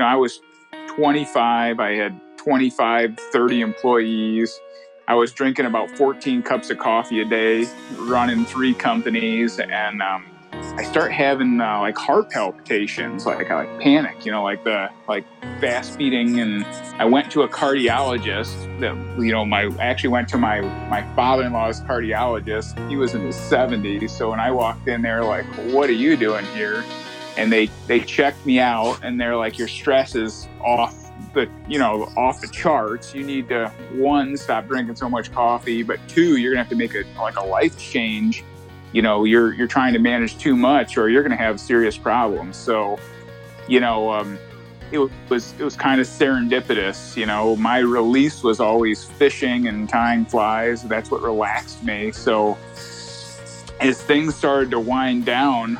I was 25. I had 25, 30 employees. I was drinking about 14 cups of coffee a day, running 3 companies, and I start having like heart palpitations, like I panic, like fast beating, and I went to a cardiologist. I actually went to my father-in-law's cardiologist. He was in his 70s, so when I walked in there, like, what are you doing here? And they checked me out, and they're like, your stress is off the charts. You need to, 1, stop drinking so much coffee, but 2, you're gonna have to make a life change. You're trying to manage too much, or you're gonna have serious problems. So, it was kind of serendipitous. My release was always fishing and tying flies. That's what relaxed me. So as things started to wind down,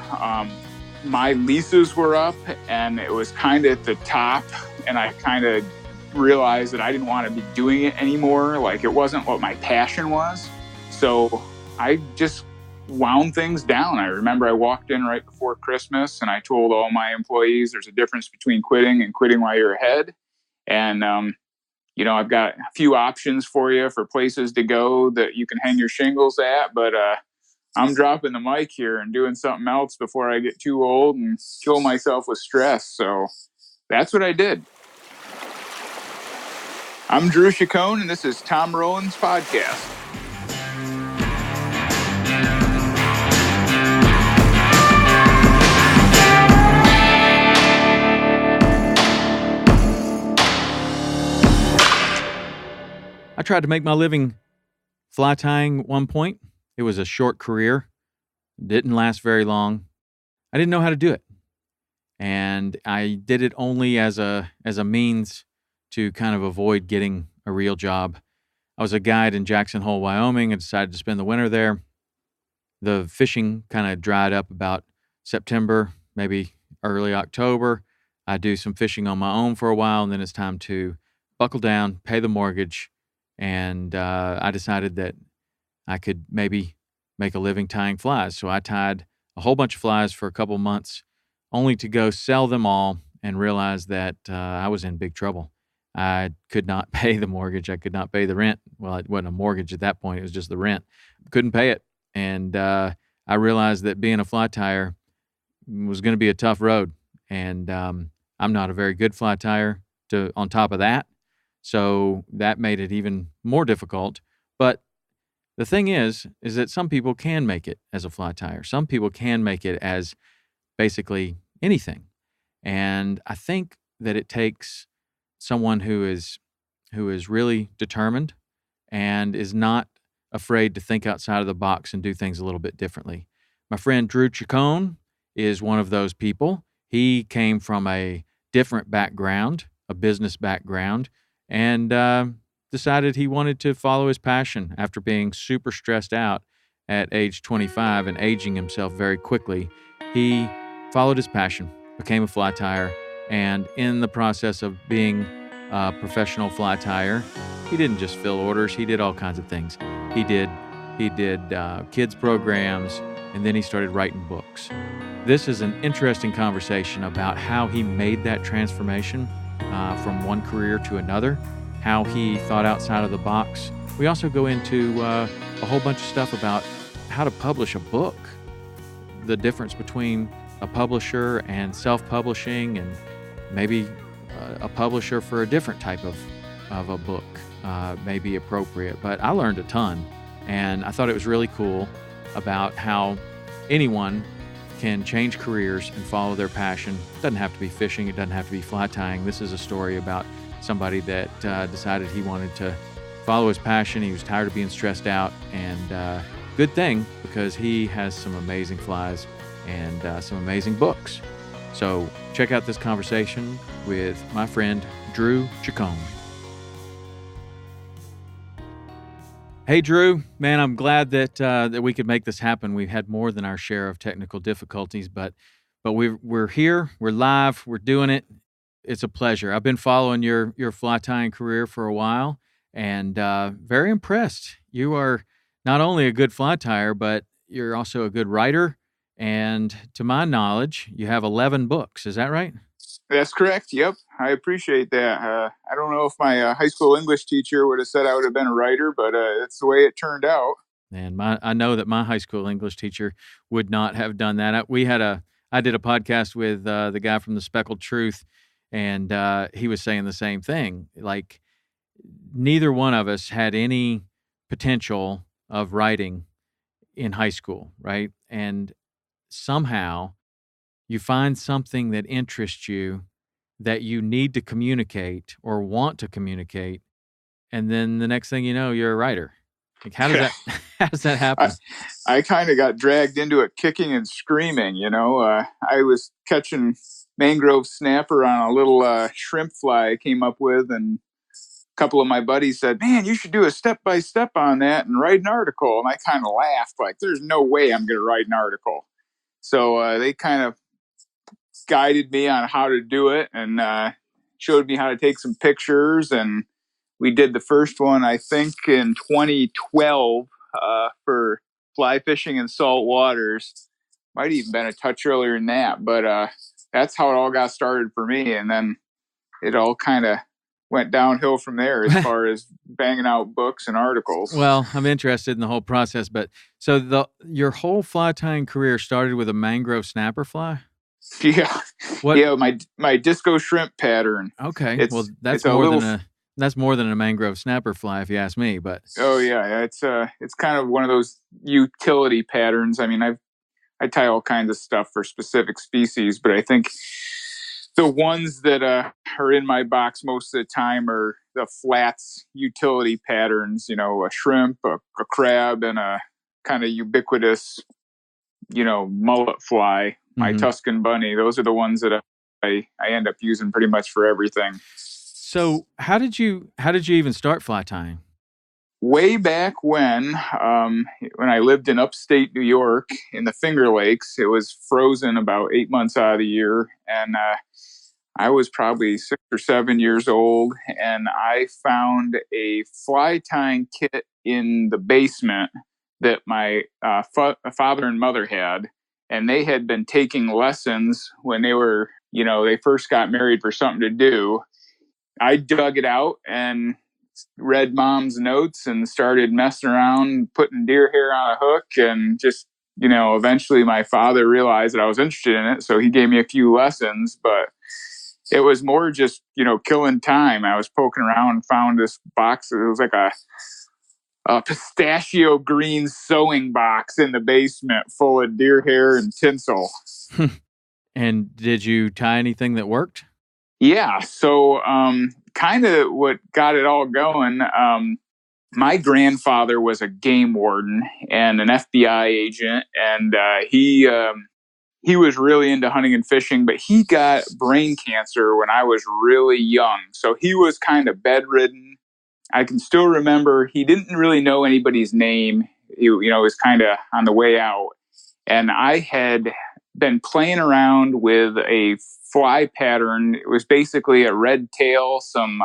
my leases were up, and it was kind of at the top, and I kind of realized that I didn't want to be doing it anymore. Like, it wasn't what my passion was. So I just wound things down. I remember I walked in right before Christmas, and I told all my employees there's a difference between quitting and quitting while you're ahead. And, I've got a few options for you for places to go that you can hang your shingles at, but I'm dropping the mic here and doing something else before I get too old and kill myself with stress. So that's what I did. I'm Drew Chicone, and this is Tom Rowland's podcast. I tried to make my living fly tying at one point. It was a short career, didn't last very long. I didn't know how to do it. And I did it only as a means to kind of avoid getting a real job. I was a guide in Jackson Hole, Wyoming, and decided to spend the winter there. The fishing kind of dried up about September, maybe early October. I do some fishing on my own for a while, and then it's time to buckle down, pay the mortgage, and I decided that I could maybe make a living tying flies. So I tied a whole bunch of flies for a couple months, only to go sell them all and realize that I was in big trouble. I could not pay the mortgage. I could not pay the rent. Well, it wasn't a mortgage at that point. It was just the rent. Couldn't pay it. And I realized that being a fly tyer was going to be a tough road. And I'm not a very good fly tyer on top of that. So that made it even more difficult. But the thing is that some people can make it as a fly tyer. Some people can make it as basically anything. And I think that it takes someone who is really determined and is not afraid to think outside of the box and do things a little bit differently. My friend Drew Chicone is one of those people. He came from a different background, a business background, and decided he wanted to follow his passion after being super stressed out at age 25 and aging himself very quickly. He followed his passion, became a fly tyer, and in the process of being a professional fly tyer, he didn't just fill orders, he did all kinds of things. He did kids programs, and then he started writing books. This is an interesting conversation about how he made that transformation from one career to another, how he thought outside of the box. We also go into a whole bunch of stuff about how to publish a book, the difference between a publisher and self-publishing, and maybe a publisher for a different type of a book may be appropriate. But I learned a ton, and I thought it was really cool about how anyone can change careers and follow their passion. It doesn't have to be fishing. It doesn't have to be fly tying. This is a story about somebody that decided he wanted to follow his passion. He was tired of being stressed out, and good thing, because he has some amazing flies and some amazing books. So check out this conversation with my friend Drew Chicone. Hey, Drew, man, I'm glad that we could make this happen. We've had more than our share of technical difficulties, but we're here, we're live, we're doing it. It's a pleasure. I've been following your fly tying career for a while, and very impressed. You are not only a good fly tyer, but you're also a good writer. And to my knowledge, you have 11 books. Is that right? That's correct. Yep. I appreciate that. I don't know if my high school English teacher would have said I would have been a writer, but that's the way it turned out. And I know that my high school English teacher would not have done that. I did a podcast with the guy from the Speckled Truth, and he was saying the same thing. Like, neither one of us had any potential of writing in high school, right? And somehow you find something that interests you that you need to communicate or want to communicate, and then the next thing you know, you're a writer. Like, how does that how does that happen? I kind of got dragged into it kicking and screaming, I was catching mangrove snapper on a little shrimp fly I came up with, and a couple of my buddies said, "Man, you should do a step-by-step on that and write an article." And I kind of laughed, like, there's no way I'm going to write an article. So they kind of guided me on how to do it, and showed me how to take some pictures. And we did the first one, I think, in 2012 for fly fishing in salt waters. Might even been a touch earlier than that, but that's how it all got started for me. And then it all kind of went downhill from there as far as banging out books and articles. Well, I'm interested in the whole process, but so your whole fly tying career started with a mangrove snapper fly? Yeah. What? Yeah, my disco shrimp pattern. Okay. Well, that's more than a mangrove snapper fly, if you ask me. But oh yeah, it's kind of one of those utility patterns. I mean, I tie all kinds of stuff for specific species, but I think the ones that are in my box most of the time are the flats utility patterns. A shrimp, a crab, and a kind of ubiquitous, mullet fly. My Tuscan bunny. Those are the ones that I end up using pretty much for everything. So how did you even start fly tying? Way back when I lived in upstate New York in the Finger Lakes, it was frozen about 8 months out of the year, and I was probably 6 or 7 years old, and I found a fly tying kit in the basement that my father and mother had, and they had been taking lessons when they first got married for something to do. I dug it out and read mom's notes and started messing around, putting deer hair on a hook, and just, eventually my father realized that I was interested in it. So he gave me a few lessons, but it was more just, killing time. I was poking around and found this box. It was like a pistachio green sewing box in the basement full of deer hair and tinsel. And did you tie anything that worked? Yeah. So, kind of what got it all going. My grandfather was a game warden and an FBI agent, and he was really into hunting and fishing, but he got brain cancer when I was really young. So he was kind of bedridden. I can still remember he didn't really know anybody's name. He was kind of on the way out. And I had been playing around with a fly pattern. It was basically a red tail, some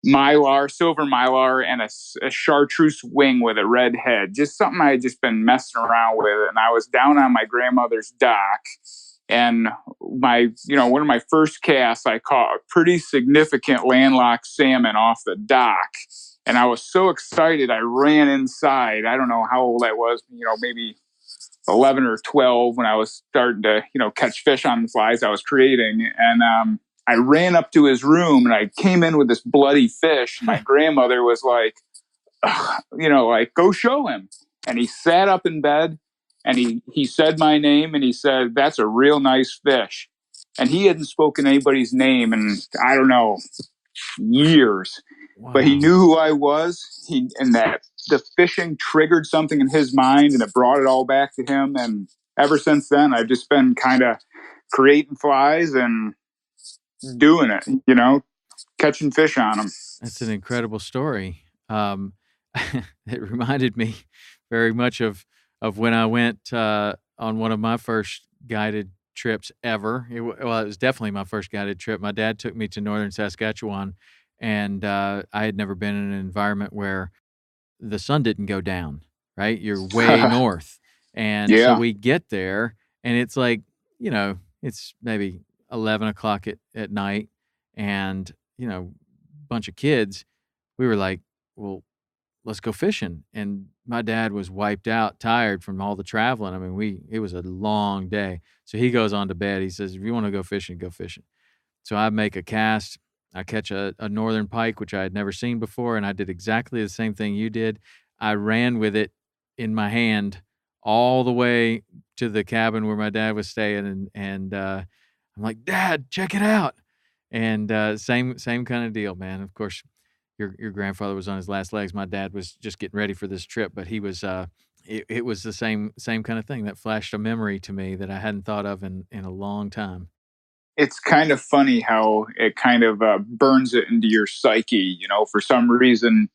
mylar, silver mylar, and a chartreuse wing with a red head. Just something I had just been messing around with. And I was down on my grandmother's dock. And one of my first casts, I caught a pretty significant landlocked salmon off the dock. And I was so excited, I ran inside. I don't know how old I was, maybe 11 or 12 when I was starting to, catch fish on the flies I was creating. And I ran up to his room and I came in with this bloody fish. My grandmother was like, go show him. And he sat up in bed and he said my name and he said, "That's a real nice fish." And he hadn't spoken anybody's name in, I don't know, years. Wow. But he knew who I was. And that the fishing triggered something in his mind and it brought it all back to him. And ever since then, I've just been kind of creating flies and doing it, catching fish on them. That's an incredible story. It reminded me very much of when I went on one of my first guided trips ever. It was definitely my first guided trip. My dad took me to northern Saskatchewan, and I had never been in an environment where the sun didn't go down, right? You're way north. And so we get there, and it's like, it's maybe 11 o'clock at night, and, bunch of kids, we were like, well, let's go fishing. And my dad was wiped out, tired from all the traveling. I mean, it was a long day. So he goes on to bed. He says, if you want to go fishing, go fishing. So I make a cast. I catch a northern pike, which I had never seen before. And I did exactly the same thing you did. I ran with it in my hand all the way to the cabin where my dad was staying. And I'm like, Dad, check it out. And same kind of deal, man. Of course, your grandfather was on his last legs. My dad was just getting ready for this trip, but he was it was the same kind of thing that flashed a memory to me that I hadn't thought of in a long time. It's kind of funny how it kind of burns it into your psyche. For some reason,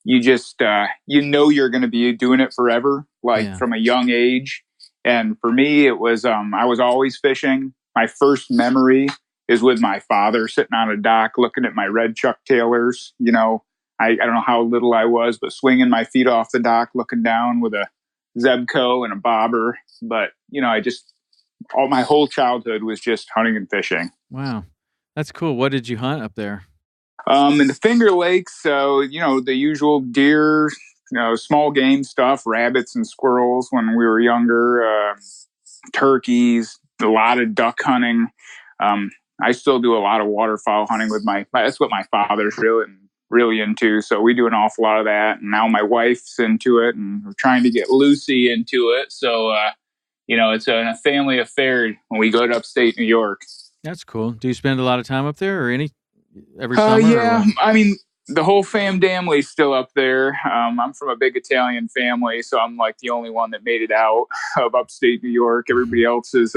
you just you're going to be doing it forever, like Yeah. from a young age. And for me, it was I was always fishing. My first memory is with my father sitting on a dock looking at my red Chuck Taylors. I don't know how little I was, but swinging my feet off the dock, looking down with a Zebco and a bobber. But I just all my whole childhood was just hunting and fishing. Wow. That's cool. What did you hunt up there? In the Finger Lakes, so the usual deer, small game stuff, rabbits and squirrels when we were younger, turkeys, a lot of duck hunting. I still do a lot of waterfowl hunting with that's what my father's really into. So we do an awful lot of that. And now my wife's into it, and we're trying to get Lucy into it. So, it's a family affair when we go to upstate New York. That's cool. Do you spend a lot of time up there or every summer? Yeah, I mean, the whole family's still up there. I'm from a big Italian family, so I'm like the only one that made it out of upstate New York. Everybody else is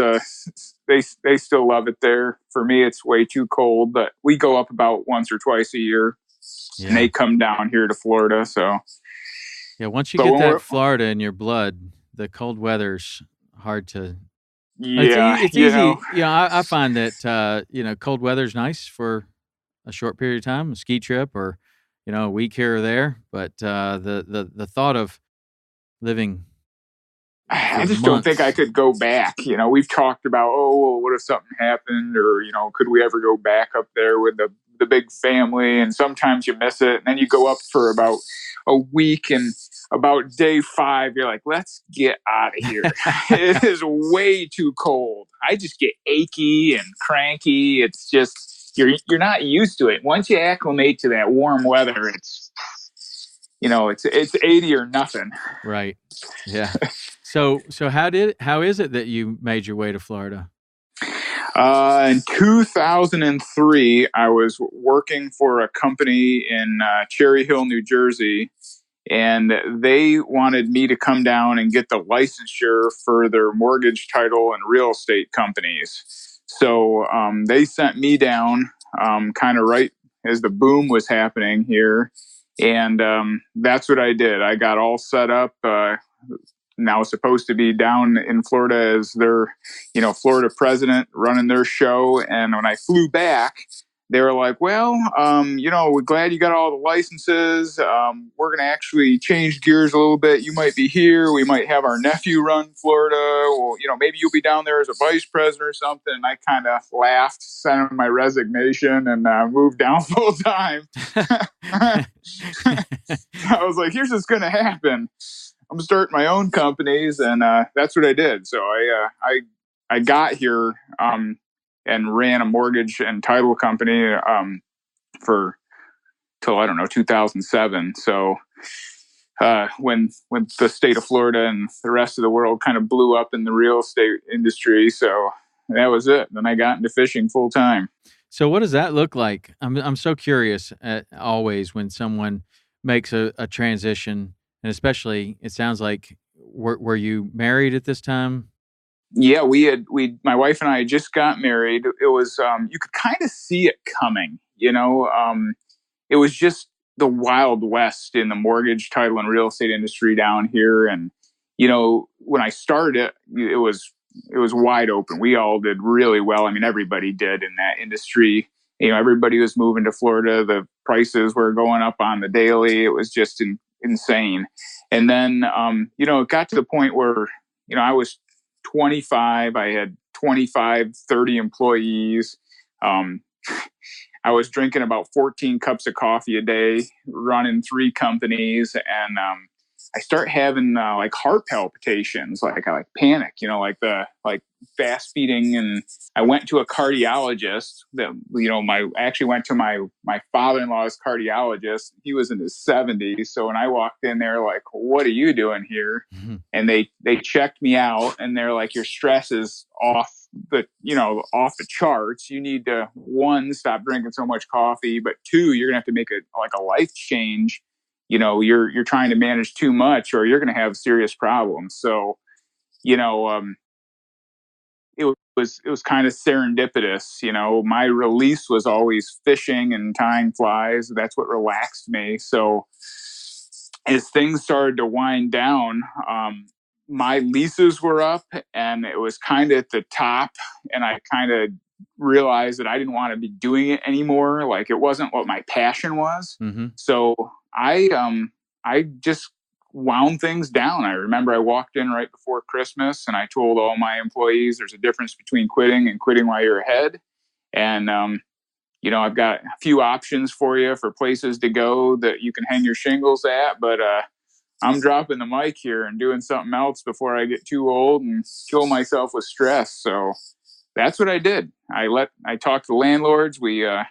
they still love it there. For me, it's way too cold, but we go up about once or twice a year, and they come down here to Florida. So yeah, once you get that Florida in your blood, the cold weather's hard to. Yeah, it's easy. I find that cold weather's nice for a short period of time, a ski trip, or a week here or there. But the thought of living, I just don't think I could go back. We've talked about, what if something happened, or could we ever go back up there with the big family? And sometimes you miss it, and then you go up for about a week, and about day 5, you're like, let's get out of here. It is way too cold. I just get achy and cranky. It's just you're not used to it. Once you acclimate to that warm weather, it's 80 or nothing. Right. Yeah. So how is it that you made your way to Florida? In 2003, I was working for a company in Cherry Hill, New Jersey, and they wanted me to come down and get the licensure for their mortgage, title, and real estate companies. So they sent me down kind of right as the boom was happening here. And that's what I did. I got all set up. Now supposed to be down in Florida as their, Florida president running their show. And when I flew back, they were like, well, we're glad you got all the licenses. We're going to actually change gears a little bit. You might be here. We might have our nephew run Florida. Well, maybe you'll be down there as a vice president or something. And I kind of laughed, sent in my resignation, and moved down full time. I was like, here's what's going to happen. I'm starting my own companies, and that's what I did. So I got here and ran a mortgage and title company for till I don't know 2007. So when the state of Florida and the rest of the world kind of blew up in the real estate industry, so that was it. Then I got into fishing full time. So what does that look like? I'm so curious always when someone makes a transition. And especially, it sounds like, were you married at this time? Yeah, my wife and I just got married. It was, you could kind of see it coming, it was just the Wild West in the mortgage, title, and real estate industry down here. And, when I started, it was wide open. We all did really well. I mean, everybody did in that industry. Everybody was moving to Florida. The prices were going up on the daily. It was just insane. And then, it got to the point where, I was 25. I had 25, 30 employees. Um, I was drinking about 14 cups of coffee a day, running 3 companies, and I start having like heart palpitations, like I like panic, like fast beating, and I went to a cardiologist. I actually went to my father-in-law's cardiologist. He was in his 70s, so when I walked in there, like, what are you doing here? Mhm. And they checked me out, and they're like, your stress is off the charts. You need to, one, stop drinking so much coffee, but two, you're gonna have to make a life change. You're trying to manage too much, or you're gonna have serious problems. So you know it was kind of serendipitous. My release was always fishing and tying flies. That's what relaxed me. So as things started to wind down, my leases were up, and it was kind of at the top, and I kind of realized that I didn't want to be doing it anymore. Like, it wasn't what my passion was. Mm-hmm. So I just wound things down. I remember I walked in right before Christmas, and I told all my employees there's a difference between quitting and quitting while you're ahead. And I've got a few options for you for places to go that you can hang your shingles at, but I'm dropping the mic here and doing something else before I get too old and kill myself with stress. So that's what I did. I talked to landlords. The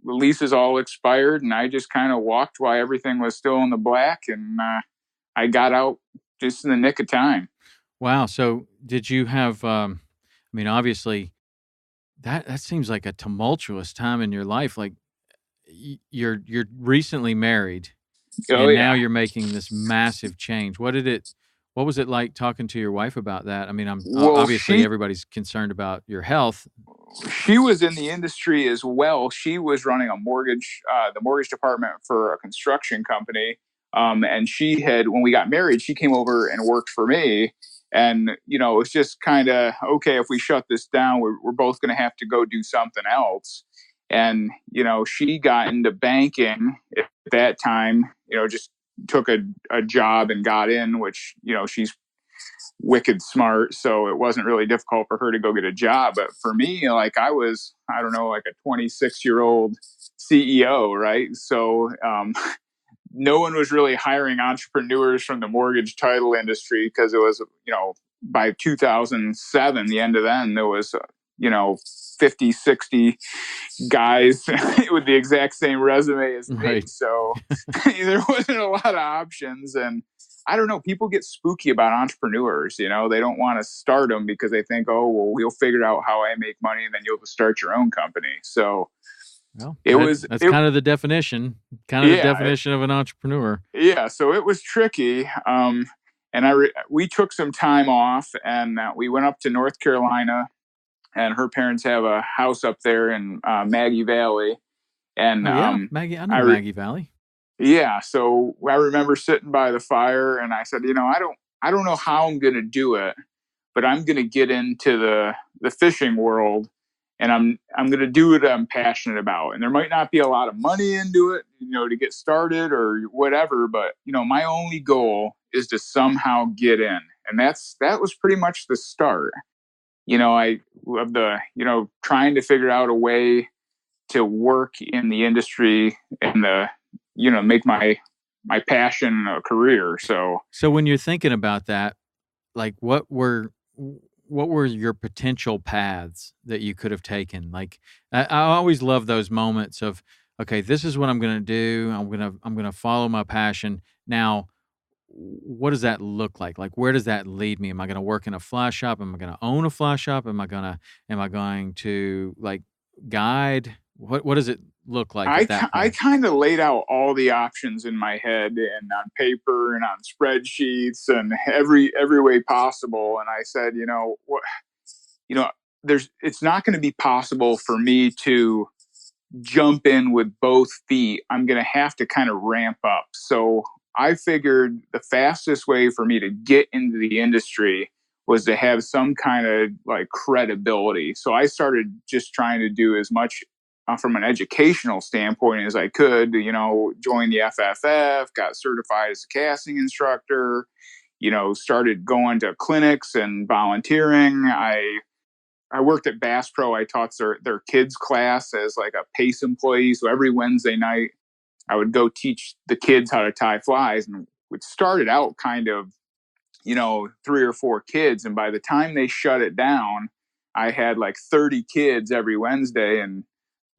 leases all expired, and I just kind of walked while everything was still in the black, and I got out just in the nick of time. Wow. So did you have, obviously that seems like a tumultuous time in your life. Like you're recently married Oh and now yeah. you're making this massive change. What was it like talking to your wife about that? I mean, Well, obviously everybody's concerned about your health. she was in the industry as well. She was running the mortgage department for a construction company. And when we got married, she came over and worked for me. And, it was just kind of, okay, if we shut this down, we're both going to have to go do something else. And, she got into banking at that time, just took a job and got in, which, she's wicked smart, so it wasn't really difficult for her to go get a job. But for me, like, I don't know, like a 26-year-old CEO, right? So no one was really hiring entrepreneurs from the mortgage title industry, because it was, by 2007, the end of then, there was 50, 60 guys with the exact same resume as me. Right. So there wasn't a lot of options. And I don't know, people get spooky about entrepreneurs. They don't want to start them because they think, oh, well, we'll figure out how I make money, and then you'll start your own company. So Well, it was, that's kind of the yeah, definition of an entrepreneur. yeah. So it was tricky. And we took some time off, and we went up to North Carolina, and her parents have a house up there in Maggie Valley. And Oh yeah, Maggie. I know I Maggie Valley. Yeah, so I remember sitting by the fire, and I said, I don't know how I'm going to do it, but I'm going to get into the fishing world, and I'm going to do what I'm passionate about. And there might not be a lot of money into it, to get started or whatever, but my only goal is to somehow get in. And that was pretty much the start. I of the, trying to figure out a way to work in the industry and make my passion a career. So when you're thinking about that, like what were your potential paths that you could have taken? Like I always love those moments of, okay, this is what I'm going to do. I'm going to follow my passion. Now, what does that look like? Like, where does that lead me? Am I going to work in a fly shop? Am I going to own a fly shop? Am I going to like guide? What does it look like at that I point? kind of laid out all the options in my head and on paper and on spreadsheets and every way possible. And I said, what, you know, it's not going to be possible for me to jump in with both feet. I'm going to have to kind of ramp up. So I figured the fastest way for me to get into the industry was to have some kind of like credibility. So I started just trying to do as much from an educational standpoint as I could, join the FFF, got certified as a casting instructor, started going to clinics and volunteering. I I worked at Bass Pro. I taught their kids class as like a PACE employee. So every Wednesday night, I would go teach the kids how to tie flies. And it started out kind of, 3 or 4 kids. And by the time they shut it down, I had like 30 kids every Wednesday. And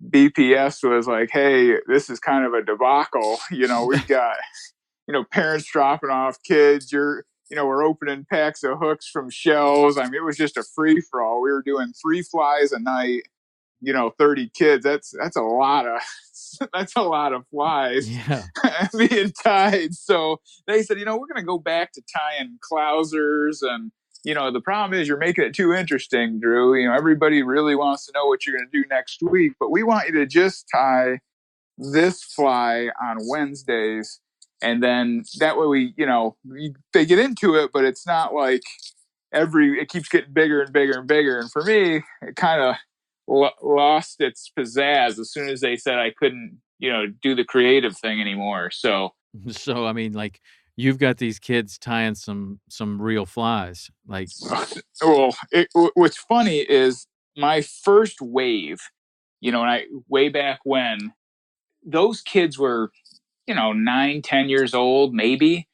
BPS was like, hey, this is kind of a debacle. We've got, parents dropping off kids. We're opening packs of hooks from shells. I mean, it was just a free for all. We were doing 3 flies a night, 30 kids. That's a lot of, that's a lot of flies Yeah. being tied. So they said, we're going to go back to tying clousers. And, the problem is you're making it too interesting, Drew. Everybody really wants to know what you're going to do next week, but we want you to just tie this fly on Wednesdays. And then that way they get into it, but it's not like it keeps getting bigger and bigger and bigger. And for me, it kind of lost its pizzazz as soon as they said I couldn't, do the creative thing anymore. So I mean, like, you've got these kids tying some real flies. Like, well, what's funny is my first wave, way back when, those kids were 9, 10 years old, maybe.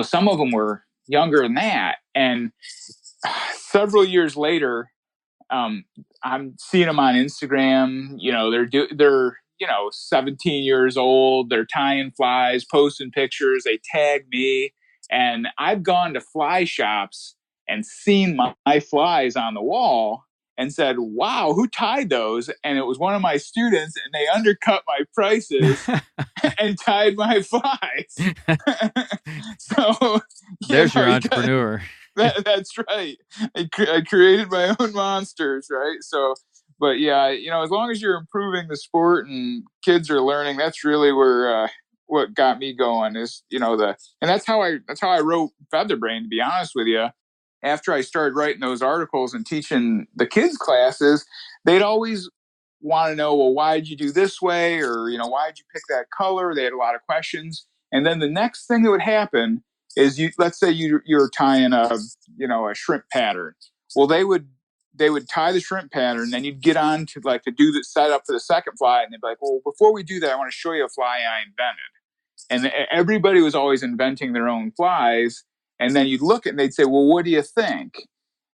Some of them were younger than that. And several years later, I'm seeing them on Instagram. They're 17 years old. They're tying flies, posting pictures. They tag me, and I've gone to fly shops and seen my flies on the wall and said, "Wow, who tied those?" And it was one of my students, and they undercut my prices and tied my flies. So there's your entrepreneur. That's right. I created my own monsters, right? So, but yeah, as long as you're improving the sport and kids are learning, that's really where what got me going is and that's how I wrote Featherbrain. To be honest with you, after I started writing those articles and teaching the kids classes, they'd always want to know, well, why did you do this way, or why did you pick that color? They had a lot of questions, and then the next thing that would happen is let's say you're tying a shrimp pattern. Well, they would tie the shrimp pattern, and then you'd get on to do the setup for the second fly, and they'd be like, well, before we do that, I want to show you a fly I invented. And everybody was always inventing their own flies. And then you'd look at it and they'd say, well, what do you think?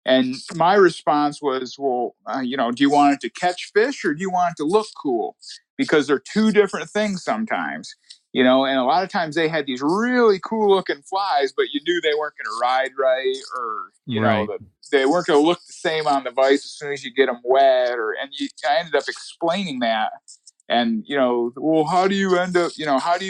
And my response was, well, do you want it to catch fish or do you want it to look cool? Because they're two different things sometimes, and a lot of times they had these really cool looking flies, but you knew they weren't going to ride right, or, right. they weren't going to look the same on the vise as soon as you get them wet. I ended up explaining that. And, well, how do you end up, how do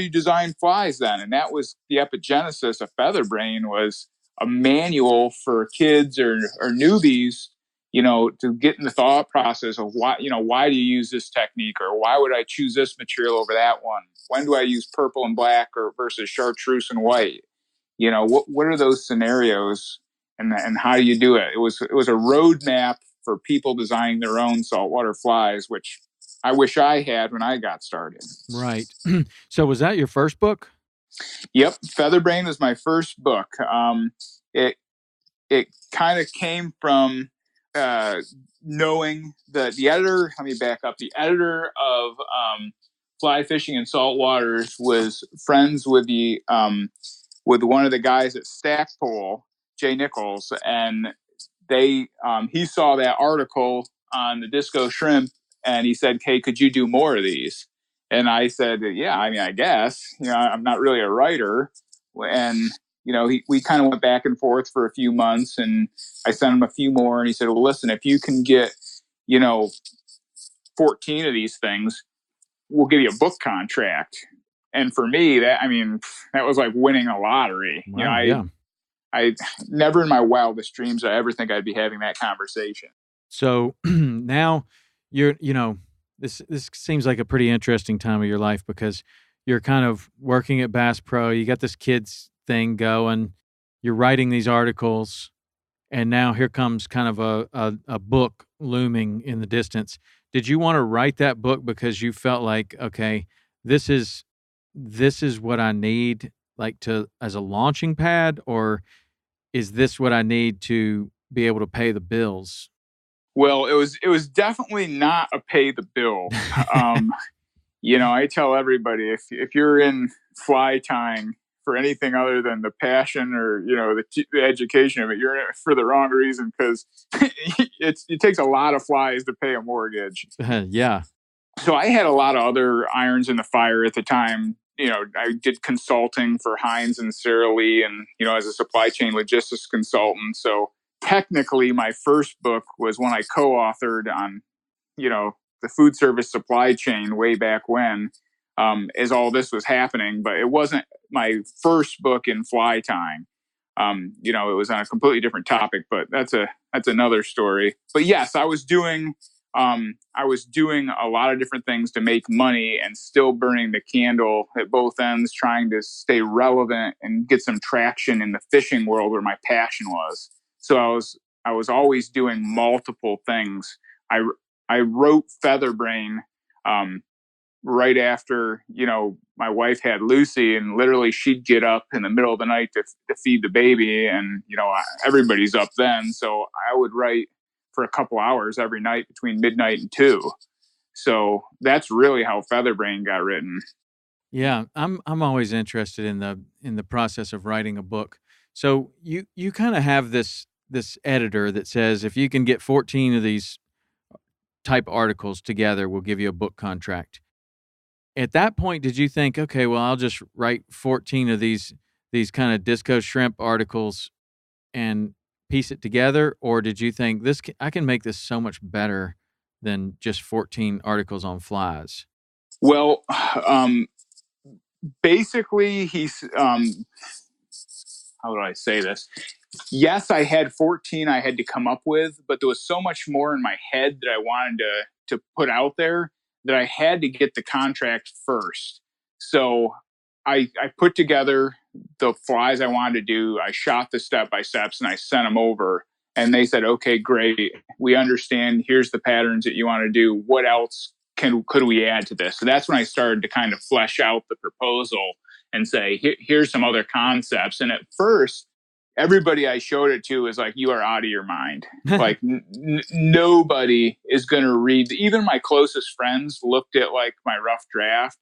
you design flies then? And that was the epigenesis of Featherbrain, was a manual for kids or newbies, to get in the thought process of why do you use this technique, or why would I choose this material over that one? When do I use purple and black or versus chartreuse and white? What are those scenarios, and how do you do it? It was a roadmap for people designing their own saltwater flies, which I wish I had when I got started. Right. So was that your first book? Yep, Featherbrain was my first book. It kind of came from knowing that the editor. Let me back up. The editor of Fly Fishing in Saltwaters was friends with with one of the guys at Stackpole, Jay Nichols, and he saw that article on the disco shrimp, and he said, "Hey, could you do more of these?" And I said, "Yeah, I mean, I guess. I'm not really a writer." And we kind of went back and forth for a few months, and I sent him a few more, and he said, "Well, listen, if you can get 14 of these things, we'll give you a book contract." And for me, that was like winning a lottery. Wow, yeah. I never in my wildest dreams I ever think I'd be having that conversation. So now you're, this seems like a pretty interesting time of your life, because you're kind of working at Bass Pro. You got this kids thing going. You're writing these articles, and now here comes kind of a book looming in the distance. Did you want to write that book because you felt like, okay, this is what I need, like, as a launching pad, or is this what I need to be able to pay the bills? Well, it was definitely not a pay the bill. Um, I tell everybody, if you're in fly tying for anything other than the passion or the education of it, you're in it for the wrong reason, because it takes a lot of flies to pay a mortgage. Yeah. So I had a lot of other irons in the fire at the time. I did consulting for Heinz and Sara Lee, and as a supply chain logistics consultant. So technically, my first book was one I co-authored on the food service supply chain way back when, as all this was happening. But it wasn't my first book in fly tying. It was on a completely different topic, but that's another story. But yes, I was doing a lot of different things to make money and still burning the candle at both ends, trying to stay relevant and get some traction in the fishing world where my passion was. So I was always doing multiple things. I I wrote Featherbrain um, right after my wife had Lucy, and literally she'd get up in the middle of the night to feed the baby, and everybody's up then, so I would write for a couple hours every night between midnight and 2. So that's really how Featherbrain got written. Yeah, I'm always interested in the process of writing a book. So you kind of have this editor that says if you can get 14 of these type articles together, we'll give you a book contract. At that point, did you think, okay, well, I'll just write 14 of these kind of disco shrimp articles and piece it together, or did you think I can make this so much better than just 14 articles on flies? Well, basically, how do I say this? Yes, I had 14 I had to come up with, but there was so much more in my head that I wanted to put out there that I had to get the contract first. So I put together the flies I wanted to do. I shot the step by steps and I sent them over. And they said, okay, great. We understand. Here's the patterns that you want to do. What else could we add to this? So that's when I started to kind of flesh out the proposal and say, here's some other concepts. And at first, everybody I showed it to was like, you are out of your mind. Like nobody is going to read. Even my closest friends looked at like my rough draft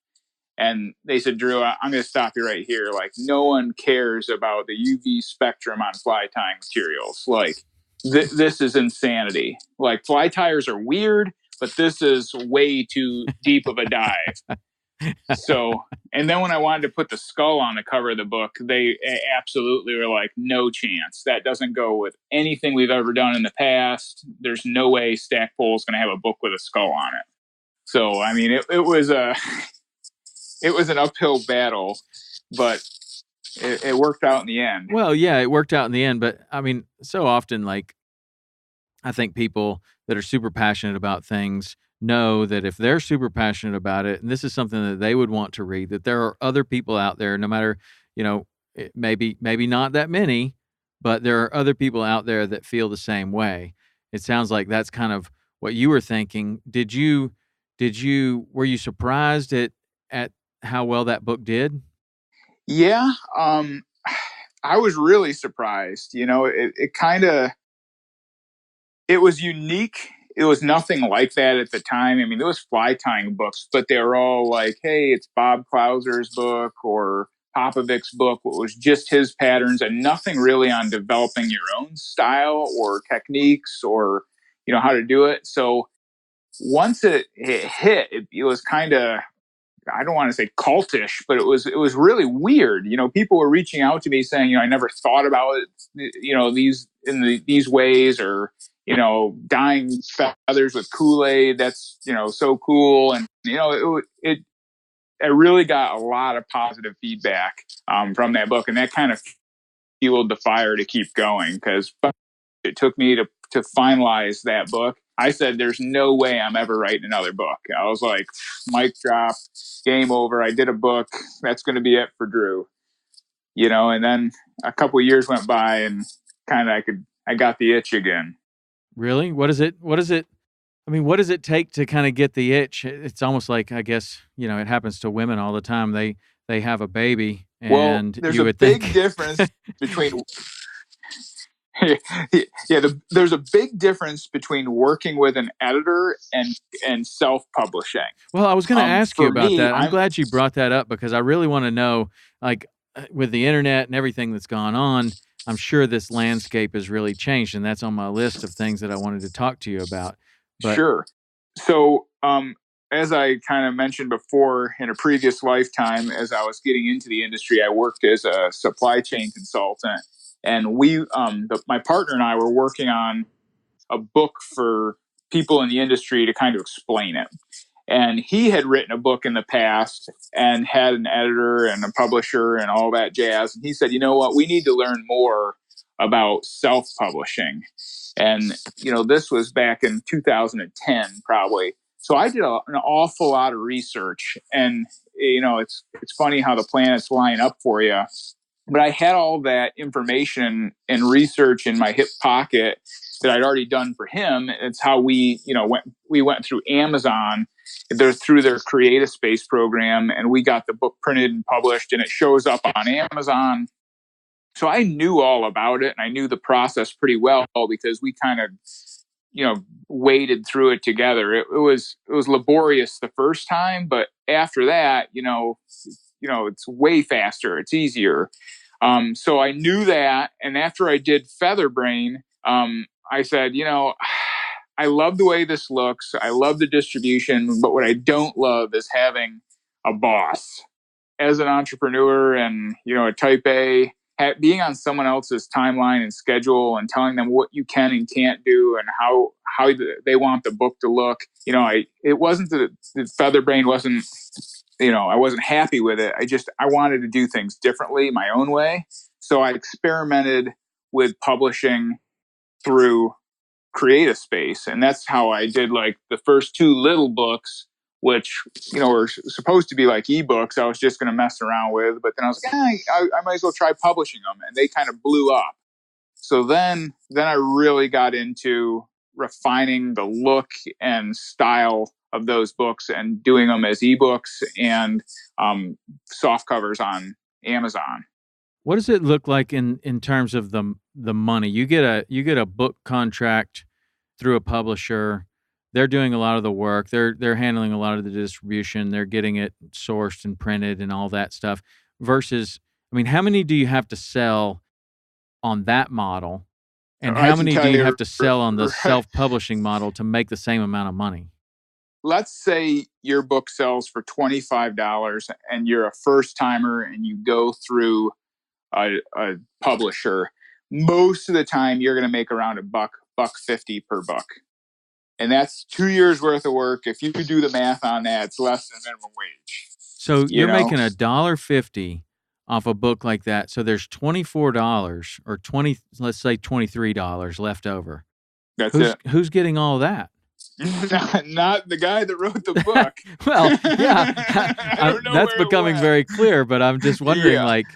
and they said, Drew, I'm going to stop you right here. Like no one cares about the UV spectrum on fly tying materials. Like this is insanity. Like fly tyers are weird, but this is way too deep of a dive. So, and then when I wanted to put the skull on the cover of the book, they absolutely were like, no chance. That doesn't go with anything we've ever done in the past. There's no way Stackpole is going to have a book with a skull on it. So, I mean, it was it was an uphill battle, but it worked out in the end. Well, yeah, it worked out in the end, but I mean, so often, like, I think people that are super passionate about things know that if they're super passionate about it, and this is something that they would want to read, that there are other people out there, no matter, maybe not that many, but there are other people out there that feel the same way. It sounds like that's kind of what you were thinking. Were you surprised at how well that book did? Yeah. I was really surprised. It kind of, it was unique. It was nothing like that at the time. I mean, there was fly tying books, but they were all like, hey, it's Bob Clauser's book or Popovic's book, what was just his patterns, and nothing really on developing your own style or techniques or, how to do it. So once it hit, it was kind of, I don't want to say cultish, but it was really weird. People were reaching out to me saying, I never thought about it, these ways, or dyeing feathers with Kool-Aid. That's so cool, and I really got a lot of positive feedback from that book, and that kind of fueled the fire to keep going, because it took me to finalize that book. I said, there's no way I'm ever writing another book. I was like, mic drop, game over. I did a book. That's going to be it for Drew. And then a couple of years went by and kind of I got the itch again. Really? What is it? I mean, what does it take to kind of get the itch? It's almost like, I guess, it happens to women all the time. They have a baby Well, and there's you a would big think difference between Yeah, there's a big difference between working with an editor and self-publishing. Well, I was going to ask you For about me, that. I'm glad you brought that up because I really want to know, like, with the internet and everything that's gone on, I'm sure this landscape has really changed, and that's on my list of things that I wanted to talk to you about. But sure. So, as I kind of mentioned before, in a previous lifetime, as I was getting into the industry, I worked as a supply chain consultant, and my partner and I were working on a book for people in the industry to kind of explain it. And he had written a book in the past and had an editor and a publisher and all that jazz. And he said, you know what, we need to learn more about self-publishing. And, this was back in 2010, probably. So I did an awful lot of research. And, it's funny how the planets line up for you. But I had all that information and research in my hip pocket that I'd already done for him. It's how we went through Amazon. They're through their Create a Space program, and we got the book printed and published, and it shows up on Amazon. So I knew all about it, and I knew the process pretty well because we kind of waded through it together. It was laborious the first time, but after that, it's way faster. It's easier. So I knew that. And after I did Featherbrain, I said, I love the way this looks. I love the distribution, but what I don't love is having a boss. As an entrepreneur and, a type A, being on someone else's timeline and schedule and telling them what you can and can't do and how they want the book to look. It wasn't that the Featherbrain wasn't, I wasn't happy with it. I wanted to do things differently, my own way. So I experimented with publishing through Create a Space. And that's how I did like the first two little books, which, were supposed to be like ebooks I was just going to mess around with. But then I was like, I might as well try publishing them. And they kind of blew up. So then I really got into refining the look and style of those books and doing them as ebooks and soft covers on Amazon. what does it look like in terms of the money? You get a book contract through a publisher. They're doing a lot of the work. They're handling a lot of the distribution. They're getting it sourced and printed and all that stuff. Versus, I mean, how many do you have to sell on that model? And I how can many do tell you you, have to sell on the self-publishing model to make the same amount of money? let's say your book sells for $25 and you're a first timer and you go through a publisher. Most of the time, you're going to make around buck 50 per book. And that's 2 years worth of work. If you do the math on that, it's less than minimum wage. So You you're know, making $1.50 off a book like that. So there's $24 or 20, let's say $23 left over. that's Who's it. who's getting all that? Not the guy that wrote the book. Well, yeah, I don't know that's where it becoming went. very clear. But I'm just wondering, Yeah, like,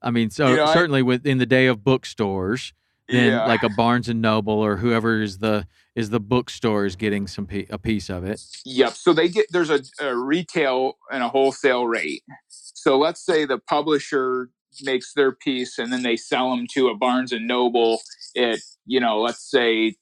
I mean, you so know, I certainly within the day of bookstores, then yeah. like a Barnes and Noble or whoever is the bookstore is getting a piece of it. Yep. So there's a retail and a wholesale rate. So let's say the publisher makes their piece and then they sell them to a Barnes and Noble at, let's say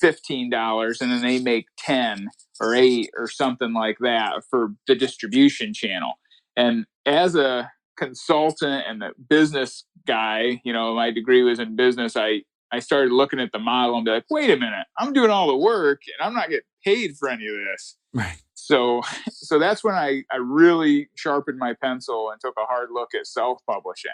$15 and then they make 10 or 8 or something like that for the distribution channel. And as a consultant and a business guy, my degree was in business. I started looking at the model and be like, wait a minute, I'm doing all the work and I'm not getting paid for any of this. Right. So, so that's when I really sharpened my pencil and took a hard look at self-publishing.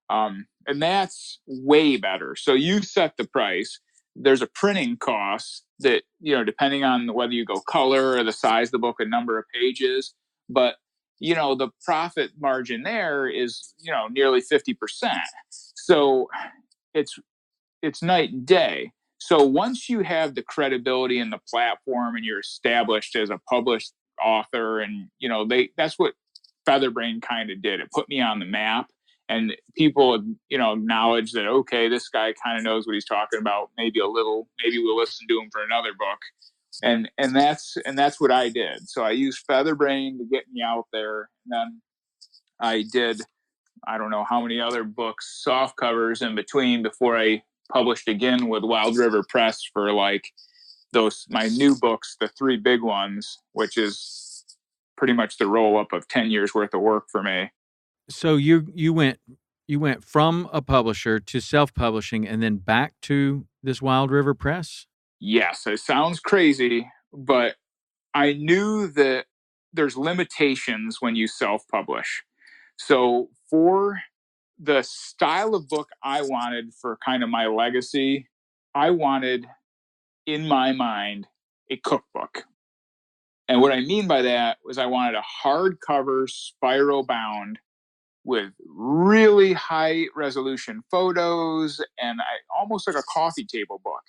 And that's way better. So you set the price. There's a printing cost that, depending on whether you go color or the size of the book, a number of pages, but the profit margin there is, nearly 50%. So it's night and day. So once you have the credibility in the platform and you're established as a published author, and that's what Featherbrain kind of did. It put me on the map, and people acknowledge that, okay, this guy kind of knows what he's talking about. Maybe a little. Maybe we'll listen to him for another book. And that's what I did. So I used Featherbrain to get me out there, and then I did, I don't know how many other books, soft covers in between before I published again with Wild River Press for like my new books, the 3 big ones, which is pretty much the roll up of 10 years worth of work for me. So you went from a publisher to self-publishing and then back to this Wild River Press? Yes, it sounds crazy, but I knew that there's limitations when you self-publish. So for the style of book I wanted for kind of my legacy, I wanted, in my mind, a cookbook. And what I mean by that was I wanted a hardcover, spiral bound with really high resolution photos and almost like a coffee table book.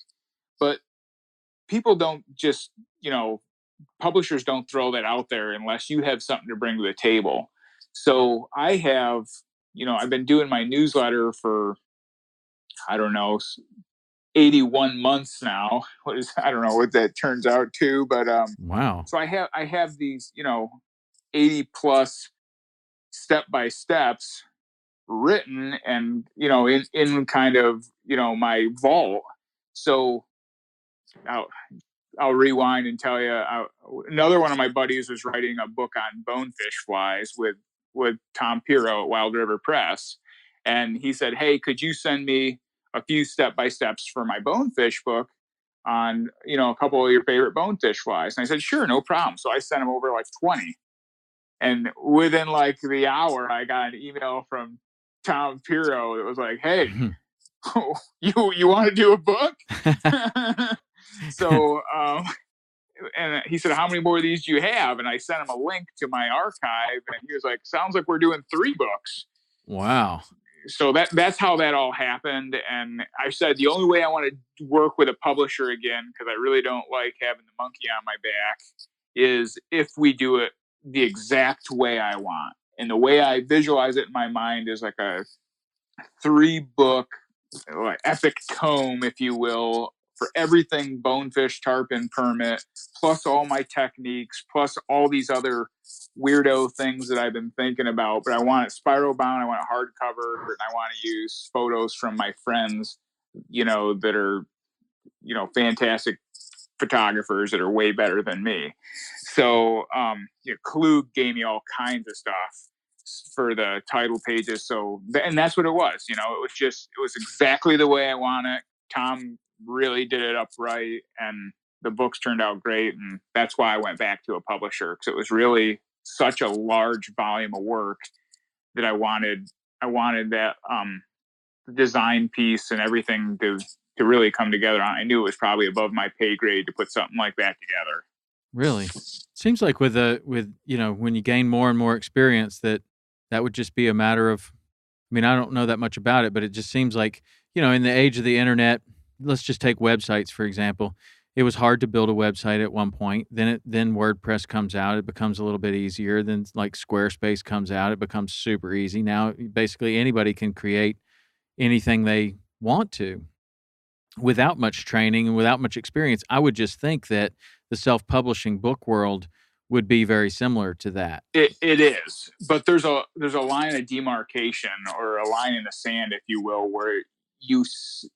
But people don't just, publishers don't throw that out there unless you have something to bring to the table. So I have, I've been doing my newsletter for, I don't know, 81 months now. I don't know what that turns out to, but Wow. so I have these, 80 plus step by steps written and, in kind of, my vault. So I'll, I'll rewind and tell you, another one of my buddies was writing a book on bonefish flies with Tom Pirro at Wild River Press, and he said, "Hey, could you send me a few step by steps for my bonefish book on a couple of your favorite bonefish flies?" And I said, "Sure, no problem." So I sent him over like 20, and within like the hour, I got an email from Tom Pirro that was like, "Hey, you want to do a book?" So and he said, "How many more of these do you have?" And I sent him a link to my archive, and he was like, "Sounds like we're doing 3 books." Wow. So that's how that all happened. And I said the only way I want to work with a publisher again, because I really don't like having the monkey on my back, is if we do it the exact way I want. And the way I visualize it in my mind is like a 3-book epic tome, if you will, for everything bonefish, tarpon, permit, plus all my techniques, plus all these other weirdo things that I've been thinking about. But I want it spiral bound, I want it hardcover, and I want to use photos from my friends, that are, fantastic photographers that are way better than me. So, Klug gave me all kinds of stuff for the title pages. So, and that's what it was. It was exactly the way I want it. Tom really did it upright, and the books turned out great. And that's why I went back to a publisher, because it was really such a large volume of work that I wanted. I wanted that design piece and everything to really come together. I knew it was probably above my pay grade to put something like that together. Really? Seems like with when you gain more and more experience that would just be a matter of, I mean, I don't know that much about it, but it just seems like, in the age of the internet, let's just take websites, for example. It was hard to build a website at one point. Then WordPress comes out, it becomes a little bit easier. Then like Squarespace comes out, it becomes super easy. Now basically anybody can create anything they want to without much training and without much experience. I would just think that the self-publishing book world would be very similar to that. It is, but there's a line of demarcation, or a line in the sand, if you will, where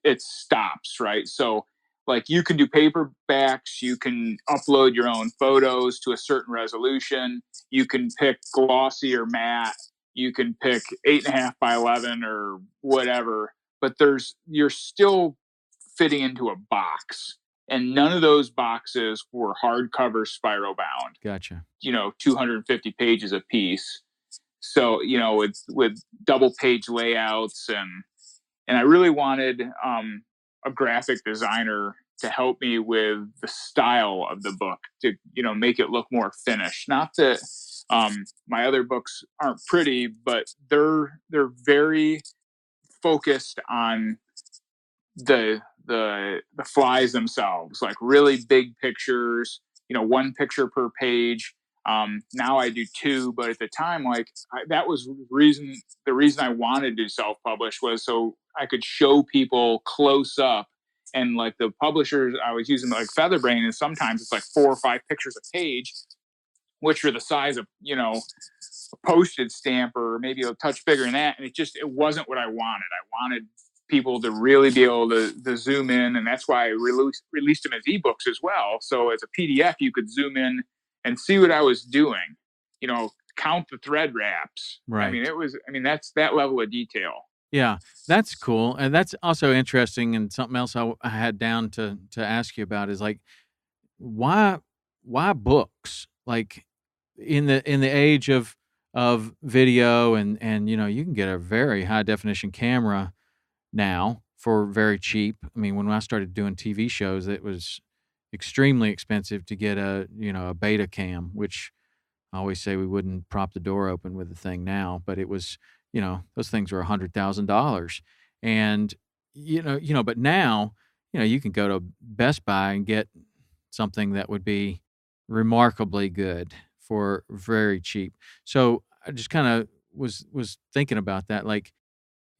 it stops, right? So like you can do paperbacks, you can upload your own photos to a certain resolution, you can pick glossy or matte, you can pick 8.5 by 11 or whatever, but you're still fitting into a box. And none of those boxes were hardcover spiral bound, Gotcha. 250 pages a piece. So, with double page layouts, and I really wanted a graphic designer to help me with the style of the book to, make it look more finished. Not that my other books aren't pretty, but they're very focused on the flies themselves, like really big pictures, 1 picture per page. Now I do 2, but at the time, like that was the reason I wanted to self-publish was so I could show people close up. And like the publishers I was using, like Featherbrain, and sometimes it's like 4 or 5 pictures a page, which are the size of, a postage stamp or maybe a touch bigger than that. And it wasn't what I wanted. I wanted people to really be able to zoom in, and that's why I released them as ebooks as well. So as a PDF, you could zoom in and see what I was doing. Count the thread wraps. I mean, Right. that's that level of detail. Yeah, that's cool, and that's also interesting. And something else I had down to ask you about is like why why books? Like in the age of video and you can get a very high definition camera now for very cheap. I mean, when I started doing TV shows, it was extremely expensive to get a beta cam, which I always say we wouldn't prop the door open with the thing now, but it was, those things were $100,000. And, but now, you can go to Best Buy and get something that would be remarkably good for very cheap. So I just kind of was thinking about that. Like,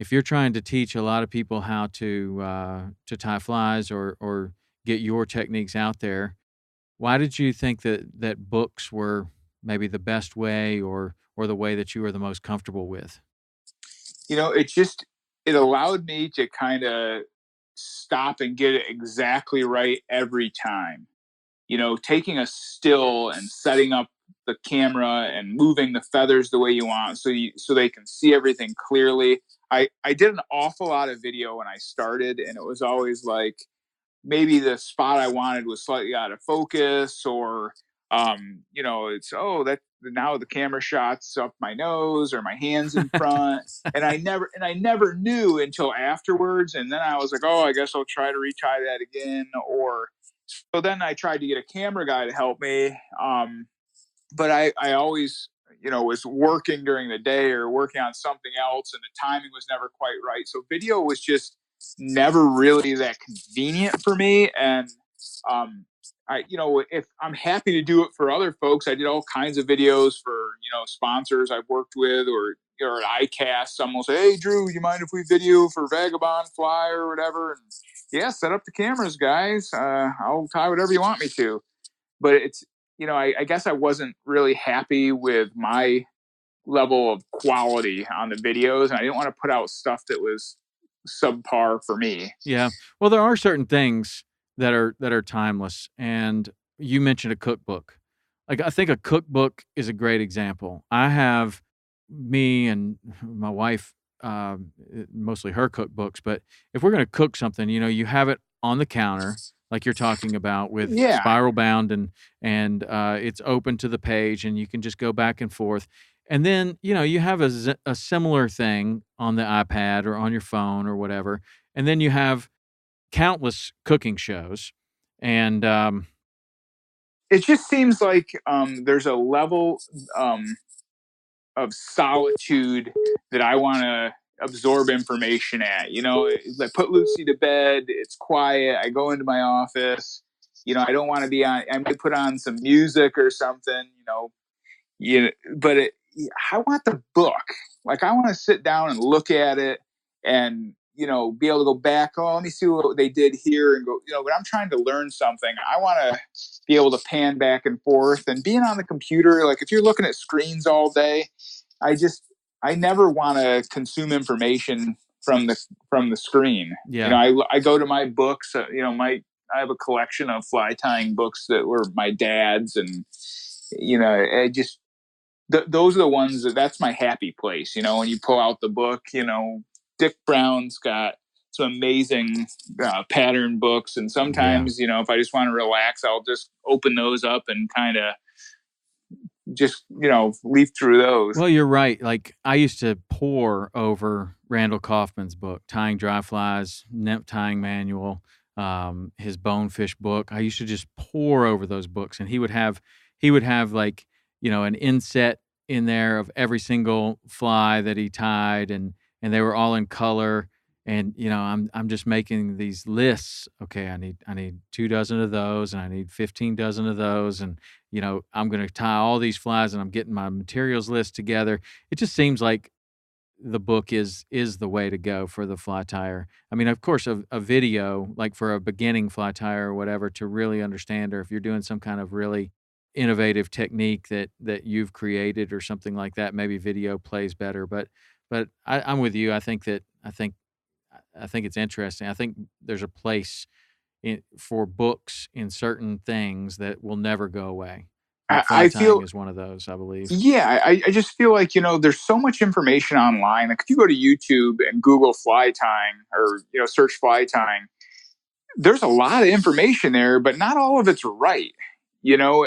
if you're trying to teach a lot of people how to tie flies or get your techniques out there, why did you think that books were maybe the best way or the way that you were the most comfortable with? It allowed me to kind of stop and get it exactly right every time. Taking a still and setting up the camera and moving the feathers the way you want so they can see everything clearly. I did an awful lot of video when I started, and it was always like maybe the spot I wanted was slightly out of focus, or it's that now the camera shots up my nose or my hands in front, and I never knew until afterwards, and then I was like, oh, I guess I'll try to retie that again, or so then I tried to get a camera guy to help me. But I always, was working during the day or working on something else, and the timing was never quite right. So video was just never really that convenient for me. And um, if I'm happy to do it for other folks, I did all kinds of videos for sponsors I've worked with, or at ICAST. Someone will say, "Hey, Drew, you mind if we video for Vagabond Fly or whatever?" And yeah, set up the cameras, guys. I'll tie whatever you want me to. But I guess I wasn't really happy with my level of quality on the videos, and I didn't want to put out stuff that was subpar for me. Yeah. Well, there are certain things that are timeless, and you mentioned a cookbook. Like, I think a cookbook is a great example. I have me and my wife, mostly her cookbooks, but if we're gonna cook something, you have it on the counter, like you're talking about with Yeah, spiral bound and it's open to the page, and you can just go back and forth. And then, you have a similar thing on the iPad or on your phone or whatever, and then you have countless cooking shows, and, it just seems like there's a level of solitude that I want to absorb information at. I put Lucy to bed. It's quiet. I go into my office. I don't want to be on. I might put on some music or something. But I want the book. Like, I want to sit down and look at it, and be able to go back. Oh, let me see what they did here, and go. When I'm trying to learn something, I want to be able to pan back and forth. And being on the computer, like if you're looking at screens all day, I just I never want to consume information from the screen. yeah. I go to my books. I have a collection of fly tying books that were my dad's, and I just those are the ones that's my happy place. When you pull out the book, Dick Brown's got some amazing pattern books, and Yeah. sometimes if I just want to relax, I'll just open those up and kind of just leaf through those. Well, you're right. Like, I used to pore over Randall Kaufman's book, Tying Dry Flies, Nymph Tying Manual, his Bonefish book. I used to just pore over those books, and he would have like, an inset in there of every single fly that he tied, and they were all in color. And I'm just making these lists. Okay, I need 2 dozen of those, and I need 15 dozen of those, and I'm going to tie all these flies, and I'm getting my materials list together. It just seems like the book is the way to go for the fly tyer. I mean, of course, a video, like for a beginning fly tyer or whatever, to really understand, or if you're doing some kind of really innovative technique that you've created or something like that, maybe video plays better. But I'm with you. I think I think it's interesting. I think there's a place for books in certain things that will never go away. Like fly I tying feel, is one of those, I believe. yeah, I just feel like, there's so much information online. Like if you go to YouTube and Google fly tying or, search fly tying, there's a lot of information there, but not all of it's right. You know,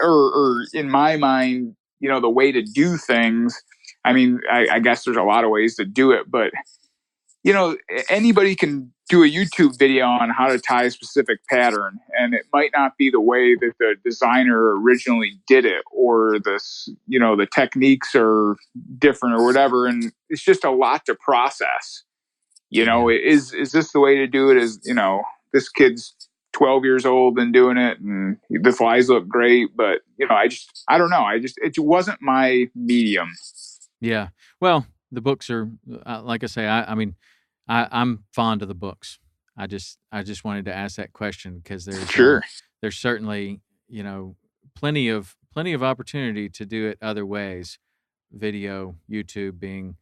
or in my mind, the way to do things. I mean, I guess there's a lot of ways to do it, but anybody can do a YouTube video on how to tie a specific pattern, and it might not be the way that the designer originally did it, or the techniques are different or whatever. And it's just a lot to process. Yeah. Is this the way to do it? This kid's 12 years old and doing it, and the flies look great, but I don't know. It wasn't my medium. Yeah. Well, the books are, like I say, I mean, I'm fond of the books. I just wanted to ask that question because Sure. there's certainly, plenty of opportunity to do it other ways. Video, YouTube being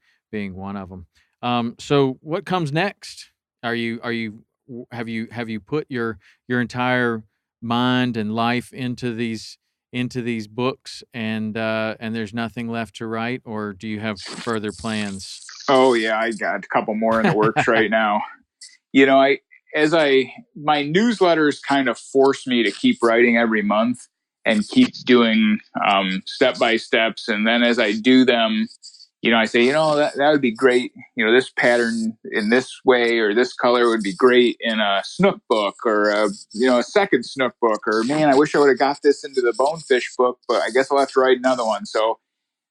one of them. So what comes next? Have you put your entire mind and life into these books, and there's nothing left to write, or do you have further plans? Oh yeah, I got a couple more in the works right now. You know, I as I my newsletters kind of force me to keep writing every month and keep doing step by steps. And then as I do them, I say, that would be great. This pattern in this way or this color would be great in a snook book or a second snook book. Or man, I wish I would have got this into the bonefish book, but I guess I'll have to write another one. So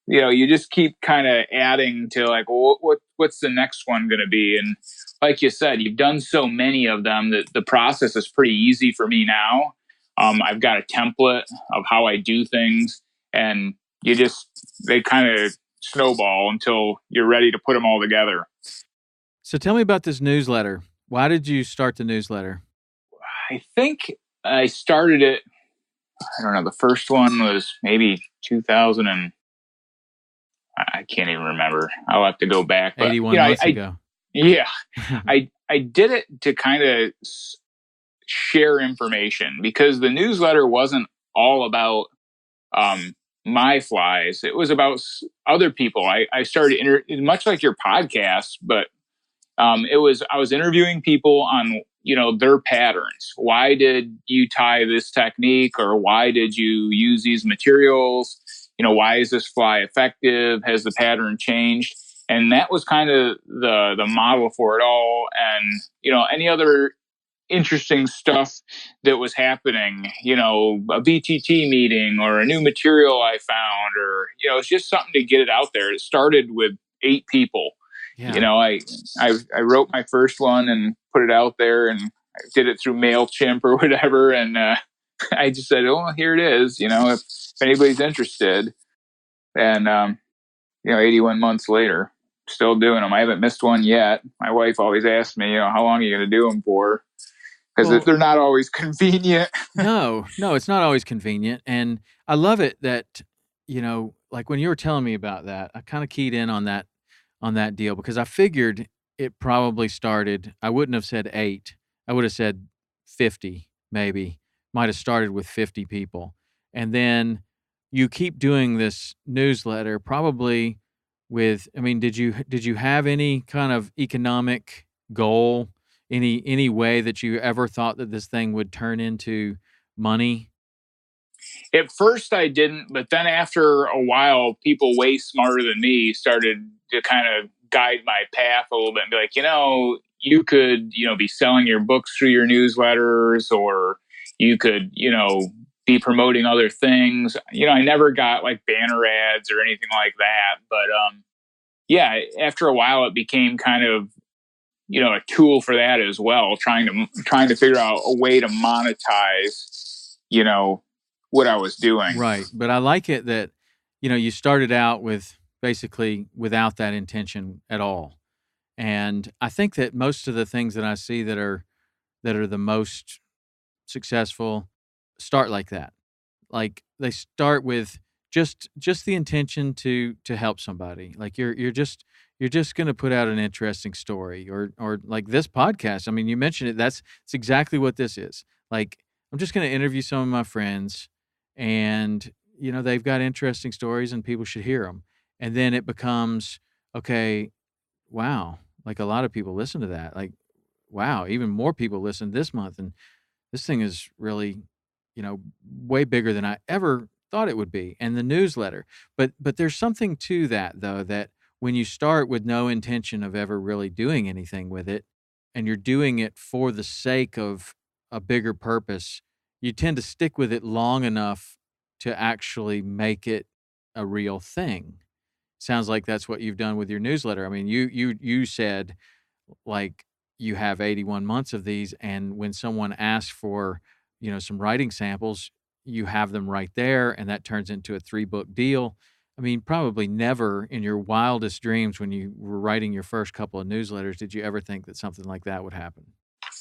you just keep kind of adding to like, well, what's the next one going to be? And like you said, you've done so many of them that the process is pretty easy for me now. I've got a template of how I do things, and they kind of snowball until you're ready to put them all together. So tell me about this newsletter. Why did you start the newsletter? I think I started it. I don't know. The first one was maybe 2000 and I can't even remember. I'll have to go back, but 81 months ago. yeah, I did it to kind of share information because the newsletter wasn't all about my flies. It was about other people. I started much like your podcast, but I was interviewing people on their patterns. Why did you tie this technique, or why did you use these materials? Why is this fly effective? Has the pattern changed? And that was kind of the model for it all. And any other interesting stuff that was happening, a BTT meeting or a new material I found, or it's just something to get it out there. It started with 8 people. Yeah. I wrote my first one and put it out there, and I did it through MailChimp or whatever. And I just said, oh, here it is, if anybody's interested. And, 81 months later, still doing them. I haven't missed one yet. My wife always asks me, how long are you going to do them for? Because they're not always convenient. No, it's not always convenient. And I love it that, like when you were telling me about that, I kind of keyed in on that deal because I figured it probably started, I wouldn't have said 8. I would have said 50, maybe. Might have started with 50 people. And then you keep doing this newsletter probably did you have any kind of economic goal? Any way that you ever thought that this thing would turn into money? At first I didn't, but then after a while, people way smarter than me started to kind of guide my path a little bit and be like, you could, be selling your books through your newsletters, or you could, be promoting other things. I never got like banner ads or anything like that, but yeah, after a while it became kind of a tool for that as well, trying to figure out a way to monetize, what I was doing. Right. But I like it that, you started out with basically without that intention at all. And I think that most of the things that I see that are the most successful start like that. Like they start with just the intention to help somebody. Like you're you're just going to put out an interesting story or like this podcast. I mean, you mentioned it. It's exactly what this is. Like, I'm just going to interview some of my friends and, they've got interesting stories and people should hear them. And then it becomes, okay, wow, like a lot of people listen to that. Like, wow, even more people listen this month. And this thing is really, way bigger than I ever thought it would be. And the newsletter. But there's something to that though, that when you start with no intention of ever really doing anything with it, and you're doing it for the sake of a bigger purpose, you tend to stick with it long enough to actually make it a real thing. Sounds like that's what you've done with your newsletter. I mean, you said like you have 81 months of these, and when someone asks for, some writing samples, you have them right there, and that turns into a 3-book deal. I mean, probably never in your wildest dreams when you were writing your first couple of newsletters did you ever think that something like that would happen.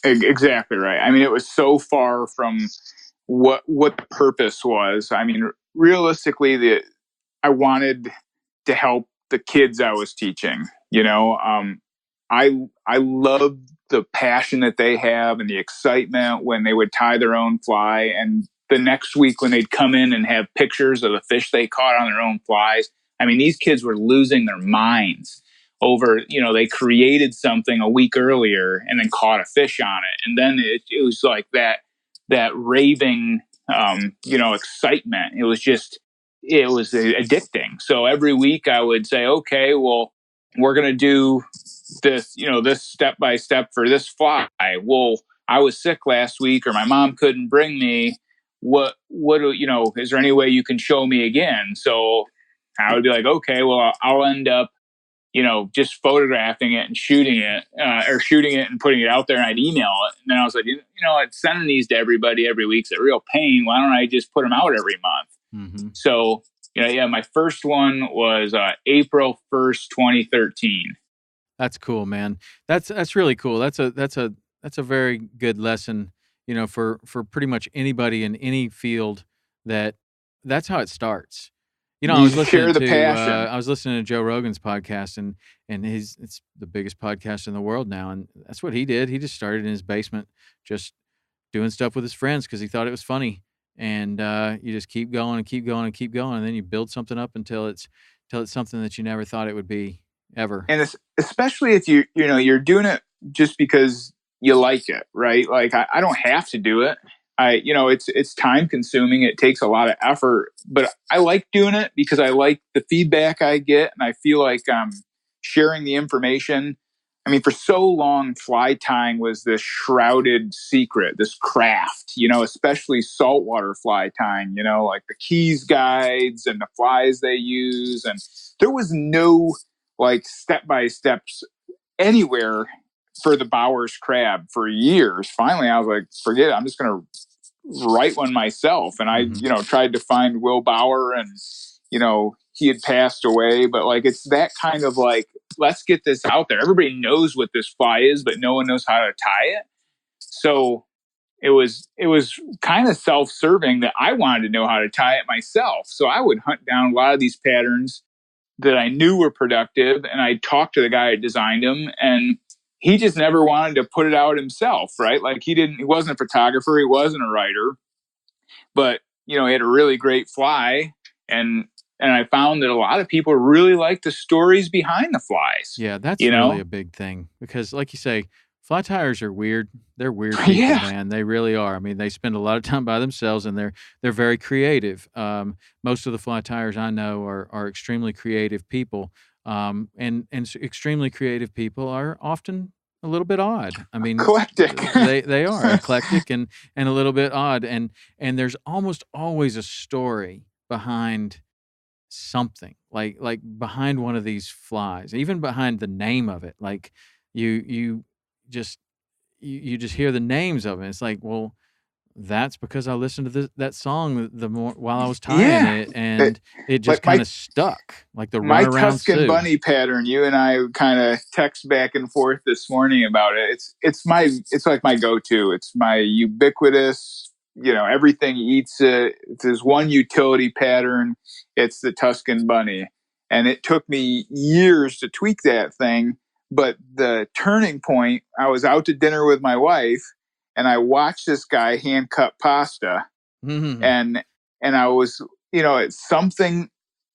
Exactly right. I mean, it was so far from what the purpose was. I mean, realistically, I wanted to help the kids I was teaching. I loved the passion that they have and the excitement when they would tie their own fly, and the next week when they'd come in and have pictures of the fish they caught on their own flies. I mean, these kids were losing their minds over, they created something a week earlier and then caught a fish on it, and then it was like that raving excitement. It was addicting. So every week I would say, okay, well, we're going to do this, this step by step for this fly. Well, I was sick last week, or my mom couldn't bring me. What is there any way you can show me again? So I would be like, okay, well, I'll end up, just photographing it and shooting it and putting it out there, and I'd email it. And then I was like, I'd sending these to everybody every week. It's a real pain. Why don't I just put them out every month? Mm-hmm. So, my first one was April 1st, 2013. That's cool, man. That's really cool. That's a very good lesson, for pretty much anybody in any field that's how it starts. I was listening the to passion. I was listening to Joe Rogan's podcast, and it's the biggest podcast in the world now, and that's what he did. He just started in his basement, just doing stuff with his friends because he thought it was funny, and you just keep going and keep going and keep going, and then you build something up until it's something that you never thought it would be ever. And especially if you're doing it just because you like it, right? Like I don't have to do it. It's time consuming. It takes a lot of effort, but I like doing it because I like the feedback I get, and I feel like I'm sharing the information. I mean, for so long, fly tying was this shrouded secret, this craft, especially saltwater fly tying, like the Keys guides and the flies they use. And there was no like step-by-steps anywhere for the Bowers crab for years. Finally, I was like, forget it. I'm just going to write one myself. And I, tried to find Will Bauer, and, he had passed away, but like, it's that kind of like, let's get this out there. Everybody knows what this fly is, but no one knows how to tie it. So it was kind of self-serving that I wanted to know how to tie it myself. So I would hunt down a lot of these patterns that I knew were productive, and I talked to the guy that designed them, and he just never wanted to put it out himself, right? Like he wasn't a photographer, he wasn't a writer, but he had a really great fly, and I found that a lot of people really like the stories behind the flies. Yeah, that's really a big thing because, like you say, fly tyers are weird. They're weird people, man. They really are. I mean, they spend a lot of time by themselves, and they're very creative. Most of the fly tyers I know are extremely creative people, and extremely creative people are often a little bit odd. I mean, eclectic. They are eclectic and a little bit odd, and there's almost always a story behind something, like behind one of these flies, even behind the name of it. Like you just hear the names of it. It's like, well, that's because I listened to that song the more while I was tying it, and it just kind of stuck, like the my runaround Tuscan Sioux. bunny pattern. You and I kind of text back and forth this morning about it. It's like my go-to. It's my ubiquitous. Everything eats it. If there's one utility pattern, it's the Tuscan bunny. And it took me years to tweak that thing. But the turning point, I was out to dinner with my wife and I watched this guy hand cut pasta. Mm-hmm. And I was, it's something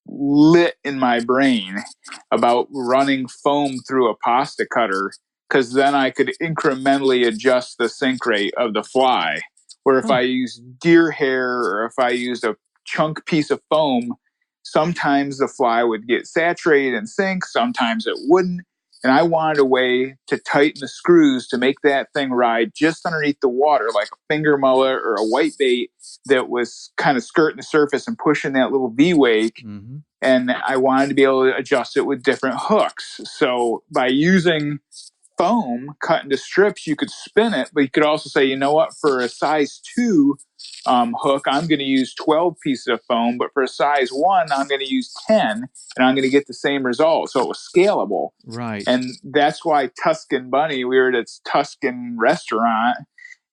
lit in my brain about running foam through a pasta cutter, because then I could incrementally adjust the sink rate of the fly. Where if I used deer hair or if I used a chunk piece of foam, sometimes the fly would get saturated and sink, sometimes it wouldn't. And I wanted a way to tighten the screws to make that thing ride just underneath the water, like a finger mullet or a whitebait that was kind of skirting the surface and pushing that little V wake. Mm-hmm. And I wanted to be able to adjust it with different hooks. So by using foam cut into strips, you could spin it, but you could also say, you know what, for a size 2 hook, I'm going to use 12 pieces of foam, but for a size 1, I'm going to use 10, and I'm going to get the same result. So it was scalable. Right. And that's why Tuscan Bunny, we were at this Tuscan restaurant,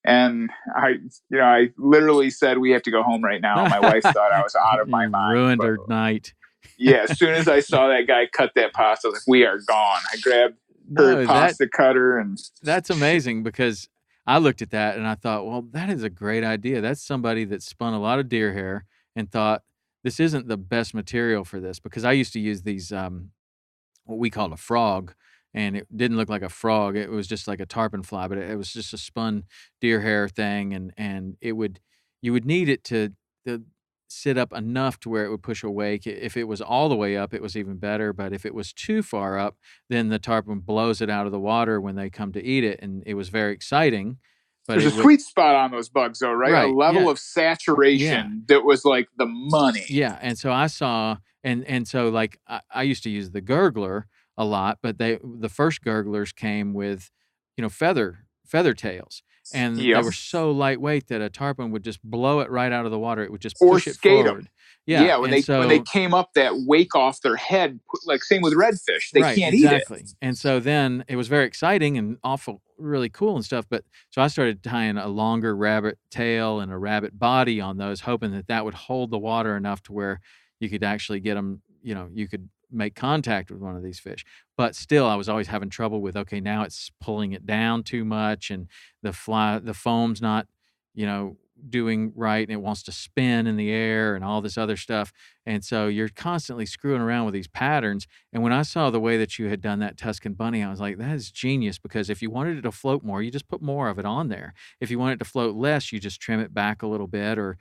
and I literally said, we have to go home right now. My wife thought I was out of my mind. Ruined her night. Yeah, as soon as I saw that guy cut that pasta, I was like, we are gone. I grabbed her pasta cutter. And that's amazing, because I looked at that and I thought, well, that is a great idea. That's somebody that spun a lot of deer hair and thought, this isn't the best material for this, because I used to use these, what we called a frog, and it didn't look like a frog. It was just like a tarpon fly, but it was just a spun deer hair thing. And you would need it to sit up enough to where it would push a wake. If it was all the way up, it was even better. But if it was too far up, then the tarpon blows it out of the water when they come to eat it. And it was very exciting. But there's a sweet spot on those bugs, though, right? Right, a level of saturation that was like the money. Yeah. And so I saw, and so like I used to use the gurgler a lot, but the first gurglers came with, feather tails. And they were so lightweight that a tarpon would just blow it right out of the water. It would just push it forward. Yeah, when they came up, that wake off their head, like same with redfish, they can't eat it. And so then it was very exciting and really cool and stuff. But so I started tying a longer rabbit tail and a rabbit body on those, hoping that would hold the water enough to where you could actually get them, you could make contact with one of these fish. But still, I was always having trouble with, okay, now it's pulling it down too much, and the foam's not, doing right, and it wants to spin in the air and all this other stuff. And so you're constantly screwing around with these patterns. And when I saw the way that you had done that Tuscan Bunny, I was like, that is genius, because if you wanted it to float more, you just put more of it on there. If you want it to float less, you just trim it back a little bit, or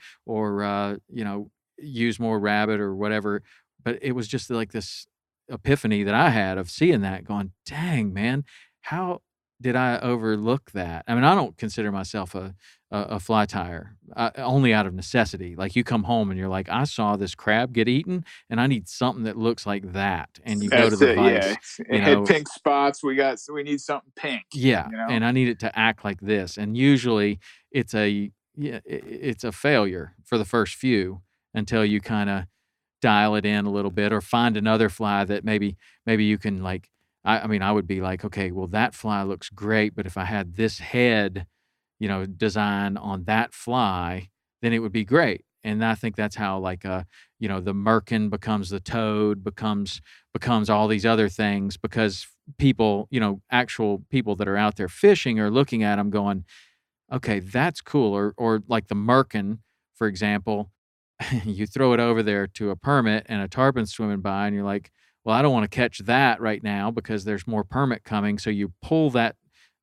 use more rabbit or whatever. But it was just like this epiphany that I had of seeing that, going, dang, man, how did I overlook that? I mean, I don't consider myself a fly tyer, only out of necessity. Like, you come home and you're like, I saw this crab get eaten, and I need something that looks like that. And you go to the vise. Yeah. It had pink spots. We need something pink. Yeah, and I need it to act like this. And usually it's a failure for the first few, until you kind of dial it in a little bit, or find another fly that maybe you can, like, I would be like, okay, well, that fly looks great, but if I had this head, design on that fly, then it would be great. And I think that's how, like, the merkin becomes the toad, becomes all these other things, because people, actual people that are out there fishing are looking at them going, okay, that's cool. Or like the merkin, for example, you throw it over there to a permit and a tarpon swimming by, and you're like, well, I don't want to catch that right now because there's more permit coming. So you pull that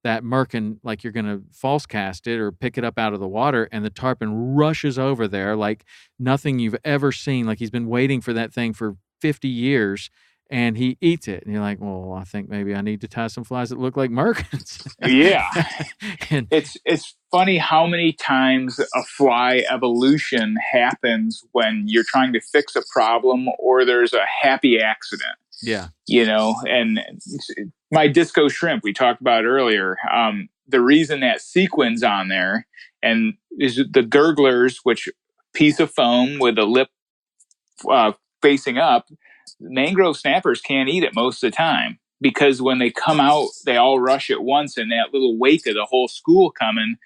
merkin like you're going to false cast it or pick it up out of the water, and the tarpon rushes over there like nothing you've ever seen. Like he's been waiting for that thing for 50 years, and he eats it. And you're like, well, I think maybe I need to tie some flies that look like merkins. Yeah. And it's funny how many times a fly evolution happens when you're trying to fix a problem or there's a happy accident. Yeah. And my disco shrimp, we talked about earlier, the reason that sequin's on there and is the gurglers, which piece of foam with a lip facing up, mangrove snappers can't eat it most of the time, because when they come out, they all rush at once, and that little wake of the whole school coming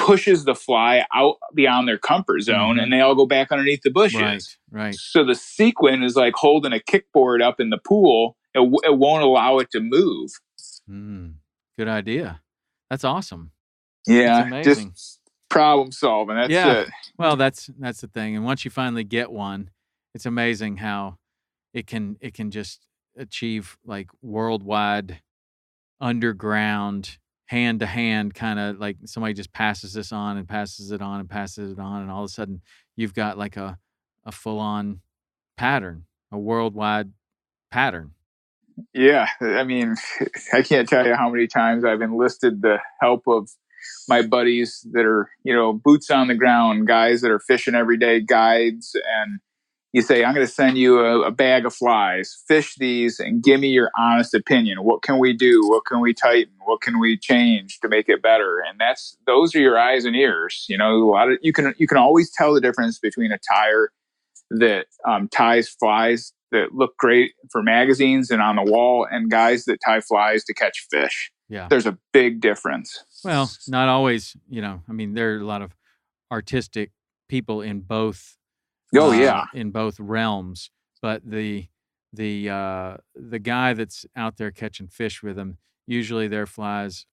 pushes the fly out beyond their comfort zone, and they all go back underneath the bushes. Right. So the sequin is like holding a kickboard up in the pool. It won't allow it to move. Good idea. That's awesome. Yeah, that's amazing. Just problem solving. That's it. Well, that's the thing. And once you finally get one, it's amazing how it can just achieve like worldwide, underground, hand to hand kind of, like somebody just passes this on and passes it on and passes it on, and all of a sudden you've got like a full on pattern, a worldwide pattern. Yeah, I mean, I can't tell you how many times I've enlisted the help of my buddies that are, boots on the ground, guys that are fishing every day, guides, and you say, I'm going to send you a bag of flies, fish these, and give me your honest opinion. What can we do? What can we tighten? What can we change to make it better? And those are your eyes and ears. You can always tell the difference between a tyer that ties flies that look great for magazines and on the wall, and guys that tie flies to catch fish. Yeah. There's a big difference. Well, not always, I mean, there are a lot of artistic people in both. In both realms, but the guy that's out there catching fish with them, usually their flies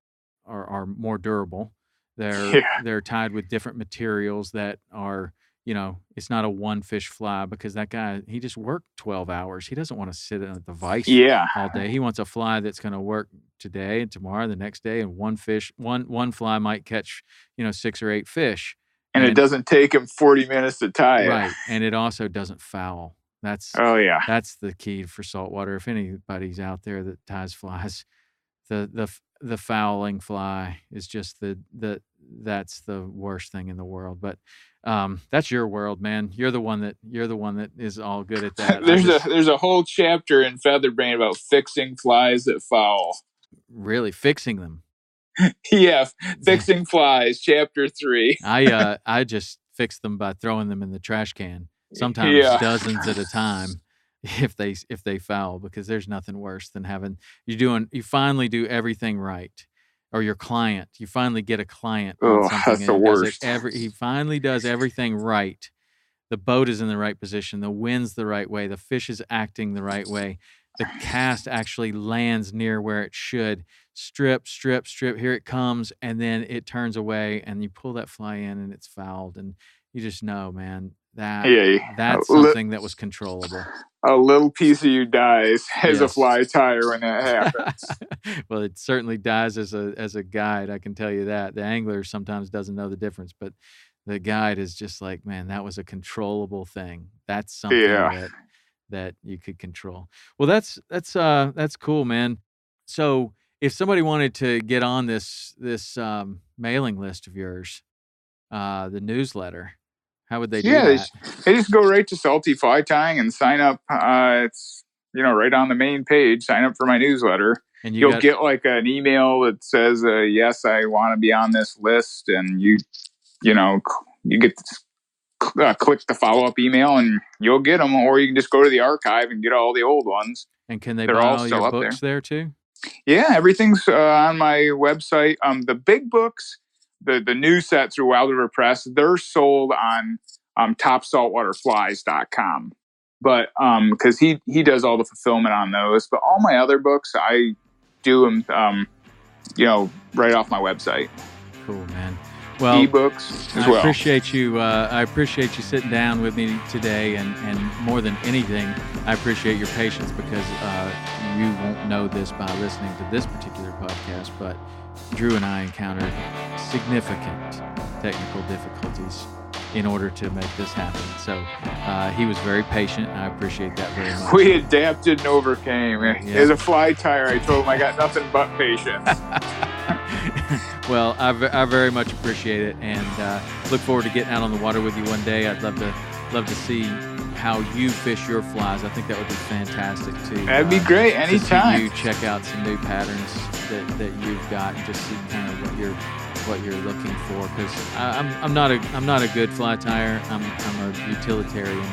are more durable. They're tied with different materials that are, it's not a one fish fly, because that guy, he just worked 12 hours. He doesn't want to sit at the vise all day. He wants a fly that's going to work today and tomorrow, the next day, and one fly might catch, 6 or 8 fish. And it doesn't take him 40 minutes to tie it. Right. And it also doesn't foul. That's the key for saltwater. If anybody's out there that ties flies, the fouling fly is just that's the worst thing in the world. But that's your world, man. You're the one that is all good at that. There's a whole chapter in Featherbrain about fixing flies that foul. Really, fixing them. Yeah, fixing flies, chapter 3. I just fix them by throwing them in the trash can. Sometimes dozens at a time, if they foul, because there's nothing worse than you finally do everything right, or you finally get a client on something. That's the worst. He finally does everything right. The boat is in the right position. The wind's the right way. The fish is acting the right way. The cast actually lands near where it should. Strip, here it comes, and then it turns away, and you pull that fly in, and it's fouled, and you just know, man, that's something that was controllable. A little piece of you dies as a fly tyer when that happens. Well, it certainly dies as a guide, I can tell you that. The angler sometimes doesn't know the difference, but the guide is just like, man, that was a controllable thing. That's something that you could control. Well, that's cool, man. So if somebody wanted to get on this mailing list of yours, the newsletter, how would they do that? They just go right to Salty Fly Tying and sign up. It's right on the main page. Sign up for my newsletter, and you'll get like an email that says, "Yes, I want to be on this list," and you get to click the follow-up email, and you'll get them. Or you can just go to the archive and get all the old ones. And can they buy all your books there too? Yeah, everything's on my website. The big books, the new set through Wild River Press, they're sold on topsaltwaterflies.com. But because he does all the fulfillment on those. But all my other books, I do them, right off my website. Cool, man. Well, ebooks as well. I appreciate you. I appreciate you sitting down with me today, and more than anything, I appreciate your patience, because you won't know this by listening to this particular podcast, but Drew and I encountered significant technical difficulties in order to make this happen. So he was very patient, and I appreciate that very much. We adapted and overcame. Yeah. As a fly tyer, I told him I got nothing but patience. Well, I very much appreciate it, and look forward to getting out on the water with you one day. I'd love to see how you fish your flies. I think that would be fantastic too. That'd be great. Anytime. To see you check out some new patterns that you've got, and just see kind of what you're looking for. Because I'm not a good fly tyer. I'm a utilitarian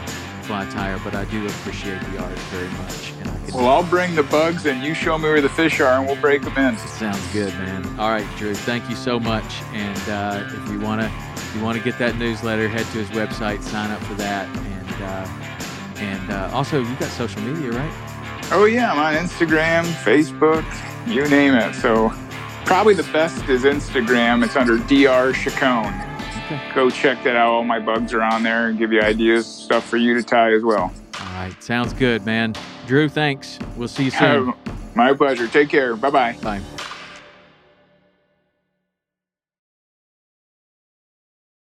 Fly Tyer, but I do appreciate the art very much. And well, I'll bring the bugs and you show me where the fish are and we'll break them in. Sounds good, man. All right, Drew, thank you so much. And if you want to get that newsletter, head to his website, sign up for that. And also, you got social media, right? Oh, yeah. I'm on Instagram, Facebook, you name it. So probably the best is Instagram. It's under Dr. Chicone. Okay. Go check that out. All my bugs are on there and give you ideas, stuff for you to tie as well. All right. Sounds good, man. Drew, thanks. We'll see you soon. My pleasure. Take care. Bye-bye. Bye.